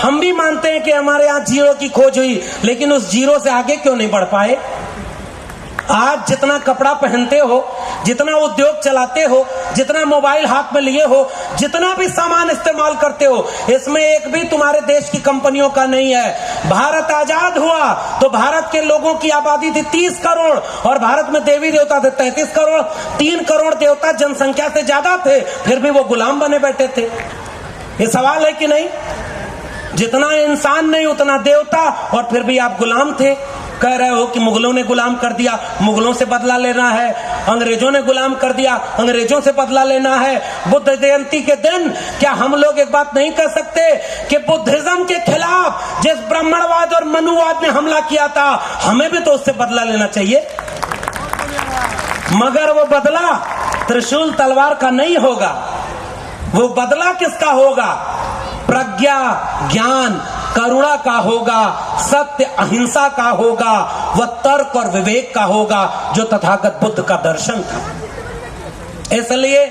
हम भी मानते हैं कि हमारे यहाँ जीरो की खोज हुई, लेकिन उस जीरो से आगे क्यों नहीं बढ़ पाए? आज जितना कपड़ा पहनते हो, जितना उद्योग चलाते हो, जितना मोबाइल हाथ में लिए हो, जितना भी सामान इस्तेमाल करते हो, इसमें एक भी तुम्हारे देश की कंपनियों का नहीं है। भारत आजाद हुआ तो भारत के लोगों की आबादी थी 30 करोड़ और भारत में देवी देवता थे 33 करोड़। 3 करोड़ देवता जनसंख्या से ज्यादा थे, फिर भी वो गुलाम बने बैठे थे। ये सवाल है कि नहीं? जितना इंसान नहीं उतना देवता, और फिर भी आप गुलाम थे। कह रहे हो कि मुगलों ने गुलाम कर दिया, मुगलों से बदला लेना है, अंग्रेजों ने गुलाम कर दिया, अंग्रेजों से बदला लेना है। बुद्ध जयंती के दिन क्या हम लोग एक बात नहीं कह सकते कि बुद्धिज्म के खिलाफ जिस ब्राह्मणवाद और मनुवाद ने हमला किया था, हमें भी तो उससे बदला लेना चाहिए? मगर वो बदला त्रिशूल तलवार का नहीं होगा। वो बदला किसका होगा? प्रज्ञा, ज्ञान, करुणा का होगा, सत्य अहिंसा का होगा, वह तर्क और विवेक का होगा, जो तथागत बुद्ध का दर्शन था। इसलिए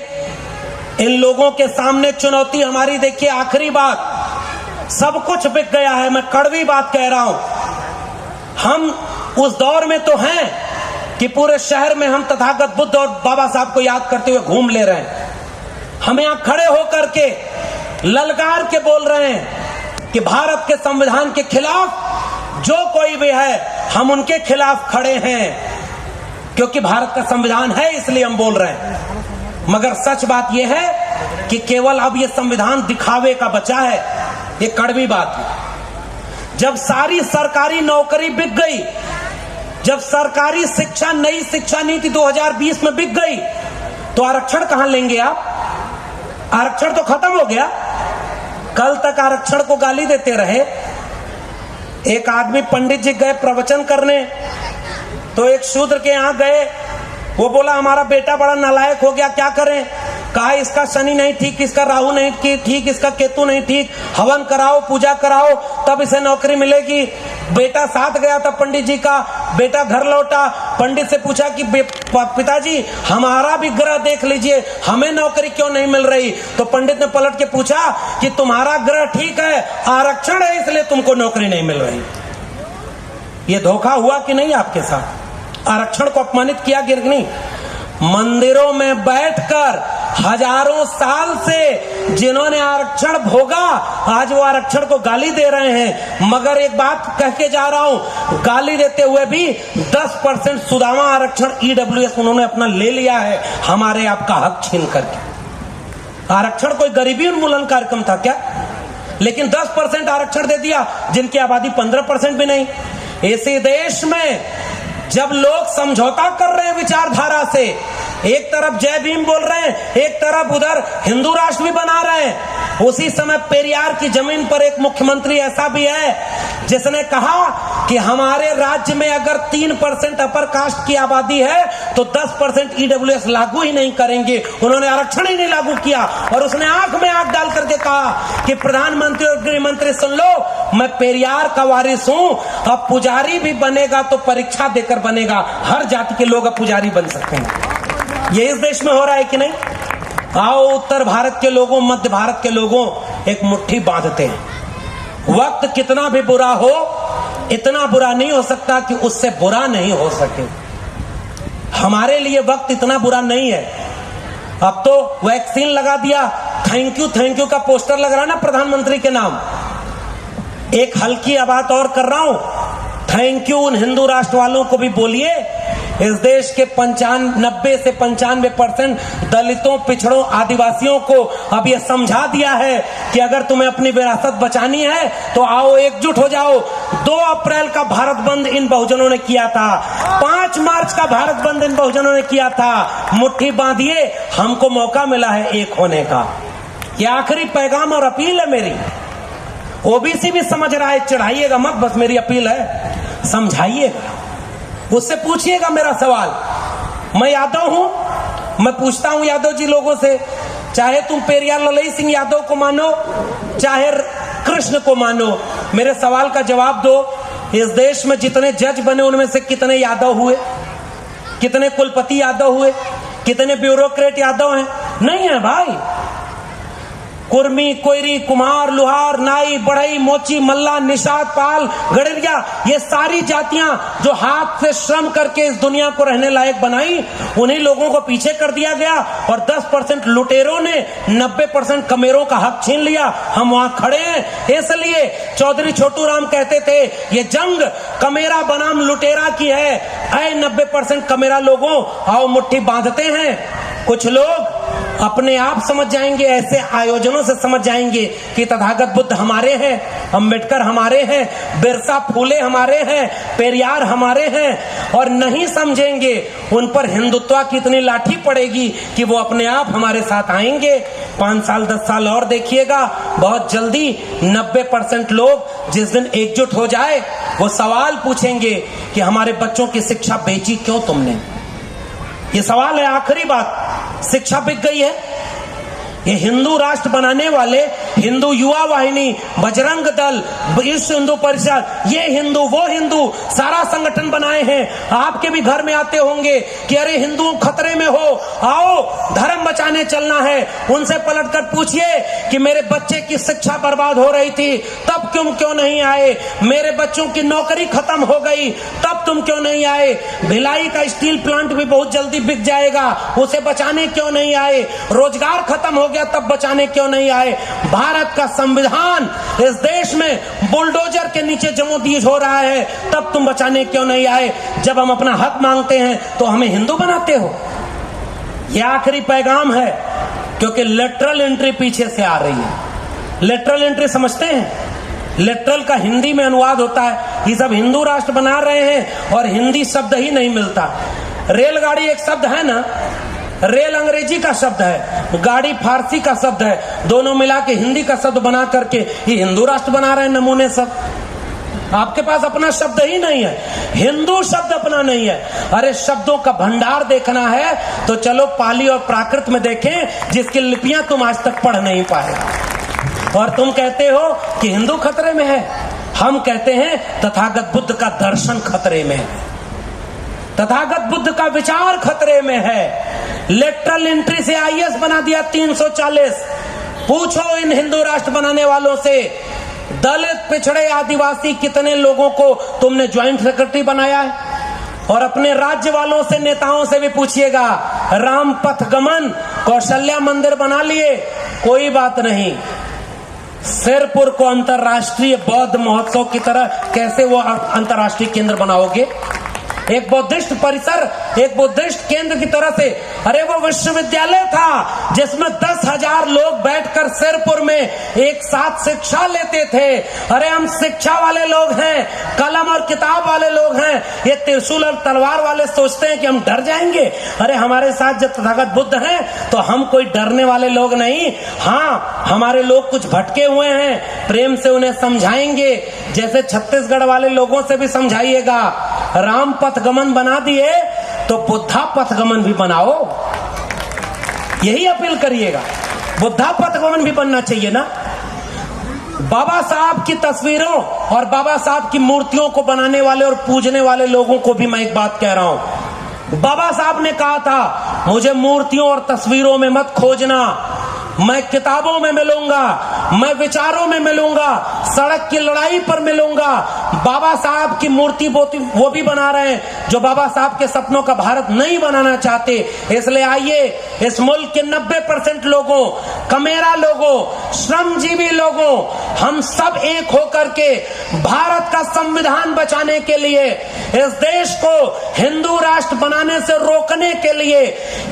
इन लोगों के सामने चुनौती हमारी, देखिए आखिरी बात, सब कुछ बिक गया है, मैं कड़वी बात कह रहा हूं। हम उस दौर में तो हैं कि पूरे शहर में हम तथागत बुद्ध और बाबा साहब को याद करते हुए घूम ले रहे हैं। हम यहां खड़े होकर के ललकार के बोल रहे हैं कि भारत के संविधान के खिलाफ जो कोई भी है, हम उनके खिलाफ खड़े हैं, क्योंकि भारत का संविधान है इसलिए हम बोल रहे हैं। मगर सच बात यह है कि केवल अब यह संविधान दिखावे का बचा है। ये कड़वी बात है। जब सारी सरकारी नौकरी बिक गई, जब सरकारी शिक्षा, नई शिक्षा नीति 2020 में बिक गई, तो आरक्षण कहां लेंगे आप? आरक्षण तो खत्म हो गया। कल तक आरक्षण को गाली देते रहे। एक आदमी पंडित जी गए प्रवचन करने, तो एक शूद्र के यहां गए, वो बोला हमारा बेटा बड़ा नालायक हो गया, क्या करें? कहा इसका शनि नहीं ठीक, इसका राहु नहीं ठीक, इसका केतु नहीं ठीक, हवन कराओ, पूजा कराओ, तब इसे नौकरी मिलेगी। बेटा साथ गया था पंडित जी का, बेटा घर लौटा, पंडित से पूछा कि पिताजी हमारा भी ग्रह देख लीजिए, हमें नौकरी क्यों नहीं मिल रही? तो पंडित ने पलट के पूछा कि तुम्हारा ग्रह ठीक है, आरक्षण है इसलिए तुमको नौकरी नहीं मिल रही। ये धोखा हुआ कि नहीं आपके साथ? आरक्षण को अपमानित किया कि नहीं? मंदिरों में बैठकर हजारों साल से जिन्होंने आरक्षण भोगा, आज वो आरक्षण को गाली दे रहे हैं। मगर एक बात कह के जा रहा हूं, गाली देते हुए भी 10% सुदामा आरक्षण ईडब्ल्यूएस उन्होंने अपना ले लिया है, हमारे आपका हक छीन करके। आरक्षण कोई गरीबी उन्मूलन कार्यक्रम था क्या? लेकिन 10% आरक्षण दे दिया, जिनकी आबादी 15% भी नहीं। इसी देश में जब लोग समझौता कर रहे हैं विचारधारा से, एक तरफ जय भीम बोल रहे हैं, एक तरफ उधर हिंदू राष्ट्र भी बना रहे हैं, उसी समय पेरियार की जमीन पर एक मुख्यमंत्री ऐसा भी है जिसने कहा कि हमारे राज्य में अगर 3% अपर कास्ट की आबादी है तो 10% ईडब्ल्यूएस लागू ही नहीं करेंगे। उन्होंने आरक्षण ही नहीं लागू किया, और उसने आंख में आंख डाल करके कहा कि प्रधानमंत्री और गृह मंत्री सुन लो, मैं पेरियार का वारिस हूं, अब पुजारी भी बनेगा तो परीक्षा देकर बनेगा, हर जाति के लोग अब पुजारी बन सकते हैं। ये इस देश में हो रहा है कि नहीं? आओ उत्तर भारत के लोगों, मध्य भारत के लोगों, एक मुट्ठी बांधते हैं। वक्त कितना भी बुरा हो, इतना बुरा नहीं हो सकता कि उससे बुरा नहीं हो सके। हमारे लिए वक्त इतना बुरा नहीं है। अब तो वैक्सीन लगा दिया, थैंक यू का पोस्टर लग रहा है ना प्रधानमंत्री के नाम। एक हल्की बात और कर रहा हूं, थैंक यू उन हिंदू राष्ट्र वालों को भी बोलिए, इस देश के 90 से 95% दलितों, पिछड़ों, आदिवासियों को अब यह समझा दिया है कि अगर तुम्हें अपनी विरासत बचानी है तो आओ एकजुट हो जाओ। 2 अप्रैल का भारत बंद इन बहुजनों ने किया था, 5 मार्च का भारत बंद इन बहुजनों ने किया था। मुट्ठी बांधिए, हमको मौका मिला है एक होने का। यह आखिरी पैगाम और अपील है मेरी। ओबीसी भी समझ रहा है, चढ़ाइएगा मत, बस मेरी अपील है, समझाइएगा, उससे पूछिएगा मेरा सवाल। मैं यादव हूं, मैं पूछता हूं यादव जी लोगों से, चाहे तुम पेरियार ललई सिंह यादव को मानो, चाहे कृष्ण को मानो, मेरे सवाल का जवाब दो। इस देश में जितने जज बने उनमें से कितने यादव हुए? कितने कुलपति यादव हुए? कितने ब्यूरोक्रेट यादव हैं? नहीं है भाई। कुर्मी, कोयरी, कुम्हार, लोहार, नाई, बढ़ई, मोची, मल्ला, निषाद, पाल, गड़रिया, ये सारी जातियां जो हाथ से श्रम करके इस दुनिया को रहने लायक बनाई, उन्हीं लोगों को पीछे कर दिया गया और 10% लुटेरों ने 90% कमेरों का हक छीन लिया। हम वहां खड़े हैं। इसलिए चौधरी छोटू राम कहते थे, ये जंग कमेरा बनाम लुटेरा की है। ऐ 90% कमेरा लोगों, आओ मुट्ठी बांधते हैं। कुछ लोग अपने आप समझ जाएंगे, ऐसे आयोजनों से समझ जाएंगे कि तथागत बुद्ध हमारे हैं, अम्बेडकर हमारे हैं, बिरसा फुले हमारे हैं, पेरियार हमारे हैं, और नहीं समझेंगे उन पर हिंदुत्व की इतनी लाठी पड़ेगी कि वो अपने आप हमारे साथ आएंगे। 5 साल 10 साल और देखिएगा, बहुत जल्दी 90% लोग जिस दिन एकजुट हो जाए वो सवाल पूछेंगे कि हमारे बच्चों की शिक्षा बेची क्यों तुमने। ये सवाल है, आखिरी बात, शिक्षा बिक गई है। ये हिंदू राष्ट्र बनाने वाले हिंदू युवा वाहिनी, बजरंग दल, विश्व हिंदू परिषद, ये हिंदू वो हिंदू, सारा संगठन बनाए हैं। आपके भी घर में आते होंगे कि अरे हिंदू खतरे में हो, आओ धर्म बचाने चलना है। उनसे पलटकर पूछिए कि मेरे बच्चे की शिक्षा बर्बाद हो रही थी, तब तुम क्यों नहीं आए? मेरे बच्चों की नौकरी खत्म हो गई, तब तुम क्यों नहीं आए? भिलाई का स्टील प्लांट भी बहुत जल्दी बिक जाएगा, उसे बचाने क्यों नहीं आए? रोजगार खत्म हो गया, तब बचाने क्यों नहीं आए? भारत का संविधान इस देश में बुलडोजर के नीचे जमोदीज हो रहा है, तब तुम बचाने क्यों नहीं आए? जब हम अपना हक मांगते हैं तो हमें हिंदू बनाते हो। यह आखिरी पैगाम है, क्योंकि लेटरल एंट्री पीछे से आ रही है। लेटरल एंट्री समझते हैं? लेटरल का हिंदी में अनुवाद होता है, ये सब हिंदू राष्ट्र बना रहे हैं और हिंदी शब्द ही नहीं मिलता। रेलगाड़ी एक शब्द है ना, रेल अंग्रेजी का शब्द है, गाड़ी फारसी का शब्द है, दोनों मिला के हिंदी का शब्द बना करके ये हिंदू राष्ट्र बना रहे हैं नमूने सब। आपके पास अपना शब्द ही नहीं है, हिंदू शब्द अपना नहीं है। अरे शब्दों का भंडार देखना है तो चलो पाली और प्राकृत में देखें, जिसकी लिपियां तुम आज तक पढ़ नहीं पाए। और तुम कहते हो कि हिंदू खतरे में है, हम कहते हैं तथागत बुद्ध का दर्शन खतरे में है, तथागत बुद्ध का विचार खतरे में है। लेटरल एंट्री से आईएएस बना दिया 340। पूछो इन हिंदू राष्ट्र बनाने वालों से, दलित, पिछड़े, आदिवासी कितने लोगों को तुमने ज्वाइंट सेक्रेटरी बनाया है? और अपने राज्य वालों से, नेताओं से भी पूछिएगा, राम पथ गमन, कौशल्या मंदिर बना लिए, कोई बात नहीं। सिरपुर को अंतरराष्ट्रीय बौद्ध महोत्सव की तरह कैसे वो अंतरराष्ट्रीय केंद्र बनाओगे? एक बौद्धिस्ट परिसर, एक बुद्धिस्ट केंद्र की तरह से। अरे वो विश्वविद्यालय था जिसमें 10,000 लोग बैठकर सिरपुर में एक साथ शिक्षा लेते थे। अरे हम शिक्षा वाले लोग हैं, कलम और किताब वाले लोग हैं। ये त्रिशूल और तलवार वाले सोचते हैं कि हम डर जाएंगे। अरे हमारे साथ जब तथागत बुद्ध हैं तो हम कोई डरने वाले लोग नहीं। हाँ, हमारे लोग कुछ भटके हुए हैं, प्रेम से उन्हें समझाएंगे, जैसे छत्तीसगढ़ वाले लोगों से भी समझाइएगा। राम पथगमन बना दिए तो बुद्धा पथगमन भी बनाओ, यही अपील करिएगा। बुद्धा पथगमन भी बनना चाहिए ना। बाबा साहब की तस्वीरों और बाबा साहब की मूर्तियों को बनाने वाले और पूजने वाले लोगों को भी मैं एक बात कह रहा हूं। बाबा साहब ने कहा था, मुझे मूर्तियों और तस्वीरों में मत खोजना, मैं किताबों में मिलूंगा, मैं विचारों में मिलूंगा, सड़क की लड़ाई पर मिलूंगा। बाबा साहब की मूर्ति वो भी बना रहे हैं जो बाबा साहब के सपनों का भारत नहीं बनाना चाहते। इसलिए आइए, इस मुल्क के 90% लोगों, कमेरा लोगों, श्रमजीवी लोगों, हम सब एक होकर के भारत का संविधान बचाने के लिए, इस देश को हिंदू राष्ट्र बनाने से रोकने के लिए,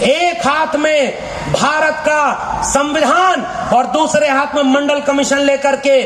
एक हाथ में भारत का संविधान और दूसरे हाथ में मंडल कमीशन लेकर के,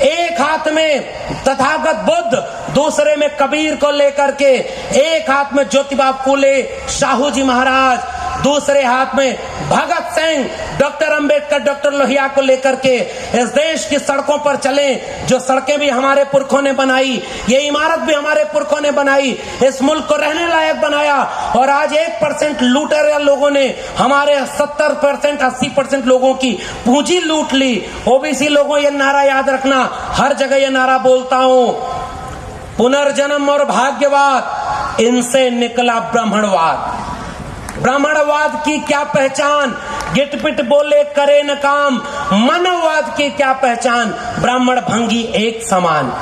एक हाथ में तथागत बुद्ध, दूसरे में कबीर को लेकर के, एक हाथ में ज्योतिबा फूले, साहू जी महाराज, दूसरे हाथ में भगत सिंह, डॉक्टर अंबेडकर, डॉक्टर लोहिया को लेकर के इस देश की सड़कों पर चलें। जो सड़कें भी हमारे पुरखों ने बनाई, ये इमारत भी हमारे पुरखों ने बनाई, इस मुल्क को रहने लायक बनाया। और आज 1% लूटेरे लोगों ने हमारे 70%, 80% लोगों की पूंजी लूट ली। ओबीसी लोगों, ये नारा याद रखना, हर जगह ये नारा बोलता हूं, पुनर्जन्म और भाग्यवाद, इनसे निकला ब्राह्मणवाद। ब्राह्मणवाद की क्या पहचान, गिट पिट बोले करे न काम, मनोवाद की क्या पहचान, ब्राह्मण भंगी एक समान।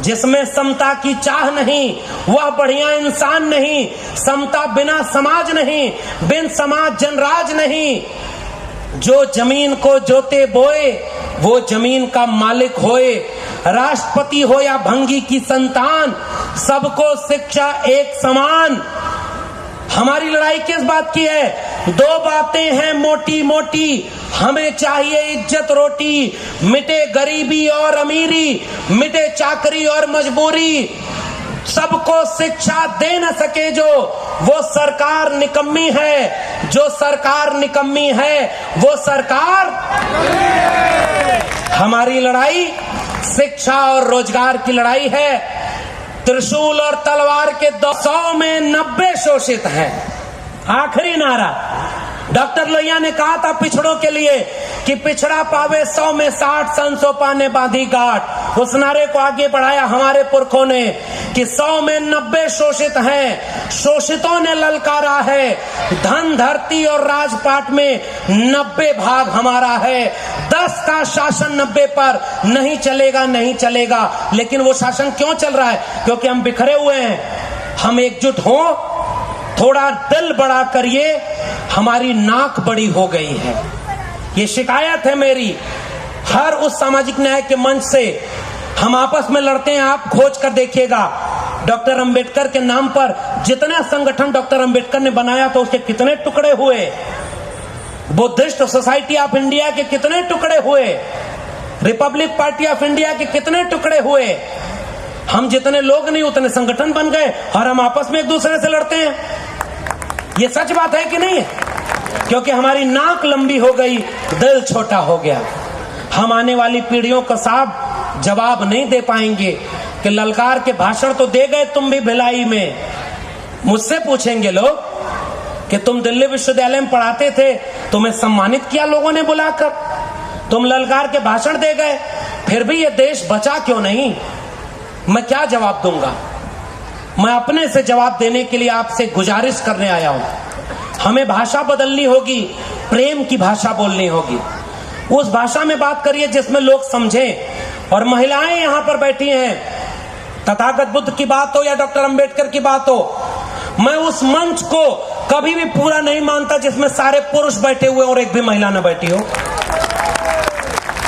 जिसमें समता की चाह नहीं वह बढ़िया इंसान नहीं, समता बिना समाज नहीं, बिन समाज जनराज नहीं। जो जमीन को जोते बोए वो जमीन का मालिक होए, राष्ट्रपति हो या भंगी की संतान, सबको शिक्षा एक समान। हमारी लड़ाई किस बात की है? दो बातें हैं मोटी मोटी, हमें चाहिए इज्जत रोटी, मिटे गरीबी और अमीरी, मिटे चाकरी और मजबूरी। सबको शिक्षा दे न सके जो, वो सरकार निकम्मी है। जो सरकार निकम्मी है वो सरकार। हमारी लड़ाई शिक्षा और रोजगार की लड़ाई है। त्रिशूल और तलवार के 100 में 90 शोषित हैं। आखिरी नारा डॉक्टर लोहिया ने कहा था पिछड़ों के लिए कि पिछड़ा पावे 100 में 60, सन सो पाने बांधी गांठ। उस नारे को आगे बढ़ाया हमारे पुरखों ने कि 100 में 90 शोषित हैं। शोषितों ने ललकारा है, धन धरती और राजपाट में 90 भाग हमारा है। 10 का शासन 90 पर नहीं चलेगा, नहीं चलेगा। लेकिन वो शासन क्यों चल रहा है? क्योंकि हम बिखरे हुए हैं। हम एकजुट हों, थोड़ा दिल बड़ा करिए, हमारी नाक बड़ी हो गई है। ये शिकायत है मेरी हर उस सामाजिक न्याय के मंच से। हम आपस में लड़ते हैं, आप खोज कर देखिएगा डॉक्टर अंबेडकर के नाम पर जितना संगठन डॉक्टर अंबेडकर ने बनाया था उसके कितने टुकड़े हुए, बुद्धिस्ट सोसाइटी ऑफ इंडिया के कितने टुकड़े हुए, रिपब्लिक पार्टी ऑफ इंडिया के कितने टुकड़े हुए। हम जितने लोग नहीं उतने संगठन बन गए और हम आपस में एक दूसरे से लड़ते हैं। ये सच बात है कि नहीं है? क्योंकि हमारी नाक लंबी हो गई, दिल छोटा हो गया। हम आने वाली पीढ़ियों का साफ जवाब नहीं दे पाएंगे कि ललकार के भाषण तो दे गए तुम भी भिलाई में। मुझसे पूछेंगे लोग कि तुम दिल्ली विश्वविद्यालय में पढ़ाते थे, तुम्हें सम्मानित किया लोगों ने बुलाकर, तुम ललकार के भाषण दे गए, फिर भी ये देश बचा क्यों नहीं? मैं क्या जवाब दूंगा? मैं अपने से जवाब देने के लिए आपसे गुजारिश करने आया हूं। हमें भाषा बदलनी होगी, प्रेम की भाषा बोलनी होगी। उस भाषा में बात करिए जिसमें लोग समझें। और महिलाएं यहां पर बैठी हैं, तथागत बुद्ध की बात हो या डॉक्टर अंबेडकर की बात हो, मैं उस मंच को कभी भी पूरा नहीं मानता जिसमें सारे पुरुष बैठे हुए और एक भी महिला न बैठी हो।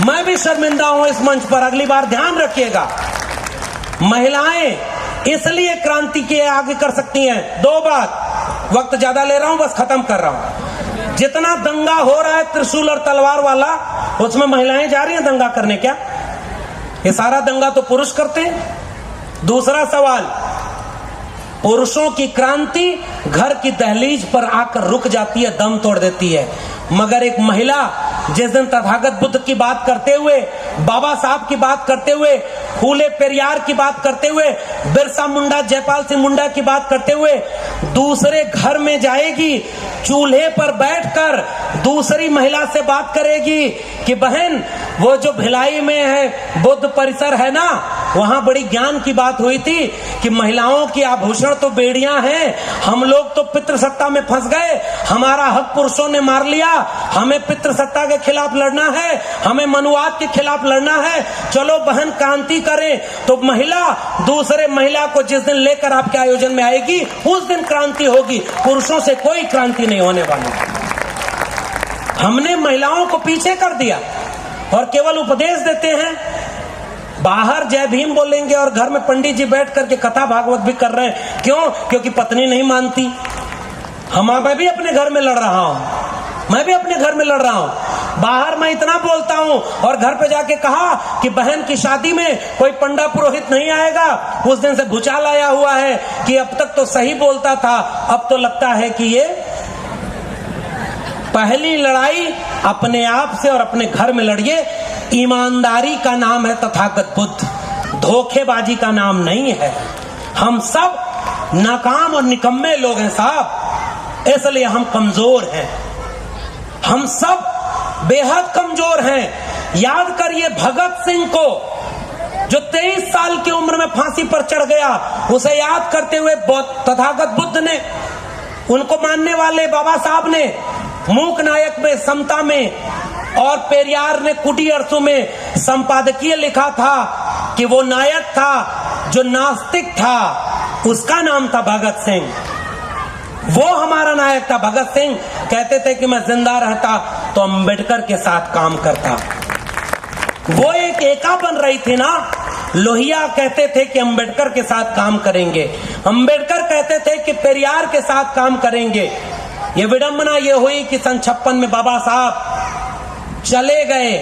मैं भी शर्मिंदा हूं इस मंच पर। अगली बार ध्यान रखिएगा, महिलाएं इसलिए क्रांति के आगे कर सकती हैं। दो बात, वक्त ज्यादा ले रहा हूं, बस खत्म कर रहा हूं। जितना दंगा हो रहा है त्रिशूल और तलवार वाला, उसमें महिलाएं जा रही हैं दंगा करने क्या? ये सारा दंगा तो पुरुष करते हैं। दूसरा सवाल, पुरुषों की क्रांति घर की दहलीज पर आकर रुक जाती है, दम तोड़ देती है। मगर एक महिला जिस दिन तथागत बुद्ध की बात करते हुए, बाबा साहब की बात करते हुए, फूले पेरियार की बात करते हुए, बिरसा मुंडा, जयपाल सिंह मुंडा की बात करते हुए दूसरे घर में जाएगी, चूल्हे पर बैठकर दूसरी महिला से बात करेगी कि बहन वो जो भिलाई में है बुद्ध परिसर है ना, वहां बड़ी ज्ञान की बात हुई थी कि महिलाओं की आभूषण तो बेड़ियां हैं, हम लोग तो पितृसत्ता में फंस गए, हमारा हक पुरुषों ने मार लिया, हमें पितृसत्ता के खिलाफ लड़ना है, हमें मनुवाद के खिलाफ लड़ना है, चलो बहन क्रांति करें। तो महिला दूसरे महिला को जिस दिन लेकर आपके आयोजन में आएगी उस दिन क्रांति होगी, पुरुषों से कोई क्रांति नहीं होने वाली। हमने महिलाओं को पीछे कर दिया और केवल उपदेश देते हैं। बाहर जय भीम बोलेंगे और घर में पंडित जी बैठ करके कथा भागवत भी कर रहे हैं। क्यों? क्योंकि पत्नी नहीं मानती। मैं भी अपने घर में लड़ रहा हूं, मैं भी अपने घर में लड़ रहा हूं। बाहर मैं इतना बोलता हूं और घर पे जाके कहा कि बहन की शादी में कोई पंडा पुरोहित नहीं आएगा। उस दिन से भूचाल आया हुआ है कि अब तक तो सही बोलता था, अब तो लगता है कि ये पहली लड़ाई अपने आप से और अपने घर में लड़िए। ईमानदारी का नाम है तथागत बुद्ध, धोखेबाजी का नाम नहीं है। हम सब नाकाम और निकम्मे लोग हैं साहब, इसलिए हम कमजोर हैं, हम सब बेहद कमजोर हैं। याद करिए भगत सिंह को जो 23 साल की उम्र में फांसी पर चढ़ गया, उसे याद करते हुए तथागत बुद्ध ने, उनको मानने वाले बाबा साहब ने मूक नायक में समता में, और पेरियार ने कुटी अरसू में संपादकीय लिखा था कि वो नायक था जो नास्तिक था, उसका नाम था भगत सिंह। वो हमारा नायक था। भगत सिंह कहते थे कि मैं जिंदा रहता तो अंबेडकर के साथ काम करता। वो एक एका बन रही थी ना। लोहिया कहते थे कि अंबेडकर के साथ काम करेंगे, अंबेडकर कहते थे कि पेरियार के साथ काम करेंगे। ये विडंबना ये हुई कि सन 56 में बाबा साहब चले गए,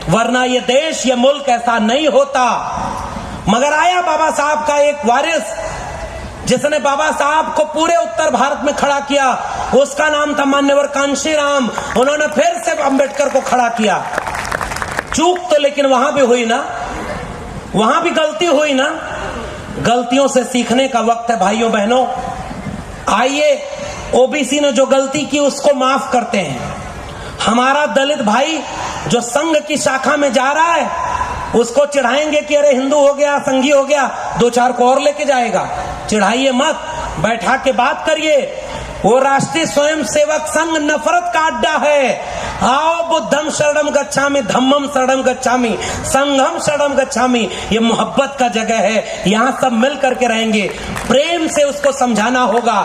वरना ये देश ये मुल्क ऐसा नहीं होता। मगर आया बाबा साहब का एक वारिस जिसने बाबा साहब को पूरे उत्तर भारत में खड़ा किया, उसका नाम था मान्यवर कांशीराम। उन्होंने फिर से अंबेडकर को खड़ा किया। चूक तो लेकिन वहां भी हुई ना, वहां भी गलती हुई ना। गलतियों से सीखने का वक्त है भाइयों बहनों। आइए ओबीसी ने जो गलती की उसको माफ करते हैं। हमारा दलित भाई जो संघ की शाखा में जा रहा है उसको चिढ़ाएंगे कि अरे हिंदू हो गया, संघी हो गया, 2-4 को और लेके जाएगा। चिढ़ाइए मत, बैठा के बात करिए। वो राष्ट्रीय स्वयंसेवक संघ नफरत का अड्डा है। आओ बुद्धम शरणम गच्छामि, धम्मम शरणम गच्छामि, संघम शरणम गच्छामि। ये मोहब्बत का जगह है, यहाँ सब मिल करके रहेंगे। प्रेम से उसको समझाना होगा।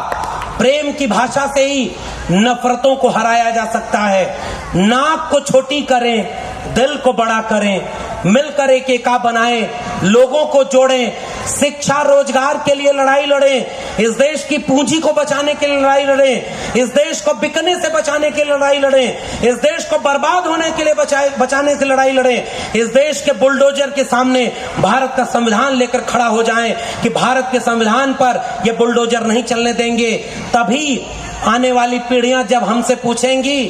प्रेम की भाषा से ही नफरतों को हराया जा सकता है। नाक को छोटी करें, दिल को बड़ा करें, मिलकर एक एका बनाएं, लोगों को जोड़ें, शिक्षा रोजगार के लिए लड़ाई लड़ें, इस देश की पूंजी को बचाने के लिए लड़ाई लड़ें, इस देश को बिकने से बचाने के लिए लड़ाई लड़ें, इस देश को बर्बाद होने के लिए बचाने से लड़ाई लड़ें। इस देश के बुलडोजर के सामने भारत का संविधान लेकर खड़ा हो जाएं कि भारत के संविधान पर ये बुलडोजर नहीं चलने देंगे। तभी आने वाली पीढ़ियां जब हमसे पूछेंगी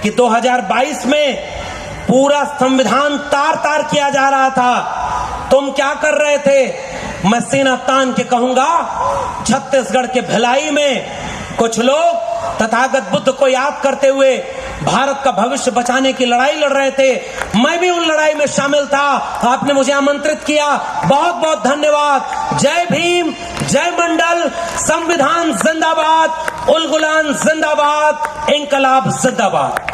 कि 2022 में पूरा संविधान तार तार किया जा रहा था, तुम क्या कर रहे थे, मैं सीना तान के कहूंगा छत्तीसगढ़ के भिलाई में कुछ लोग तथागत बुद्ध को याद करते हुए भारत का भविष्य बचाने की लड़ाई लड़ रहे थे। मैं भी उन लड़ाई में शामिल था। आपने मुझे आमंत्रित किया, बहुत बहुत धन्यवाद। जय भीम, जय मंडल, संविधान जिंदाबाद, उल गुलान जिंदाबाद, इंकलाब जिंदाबाद।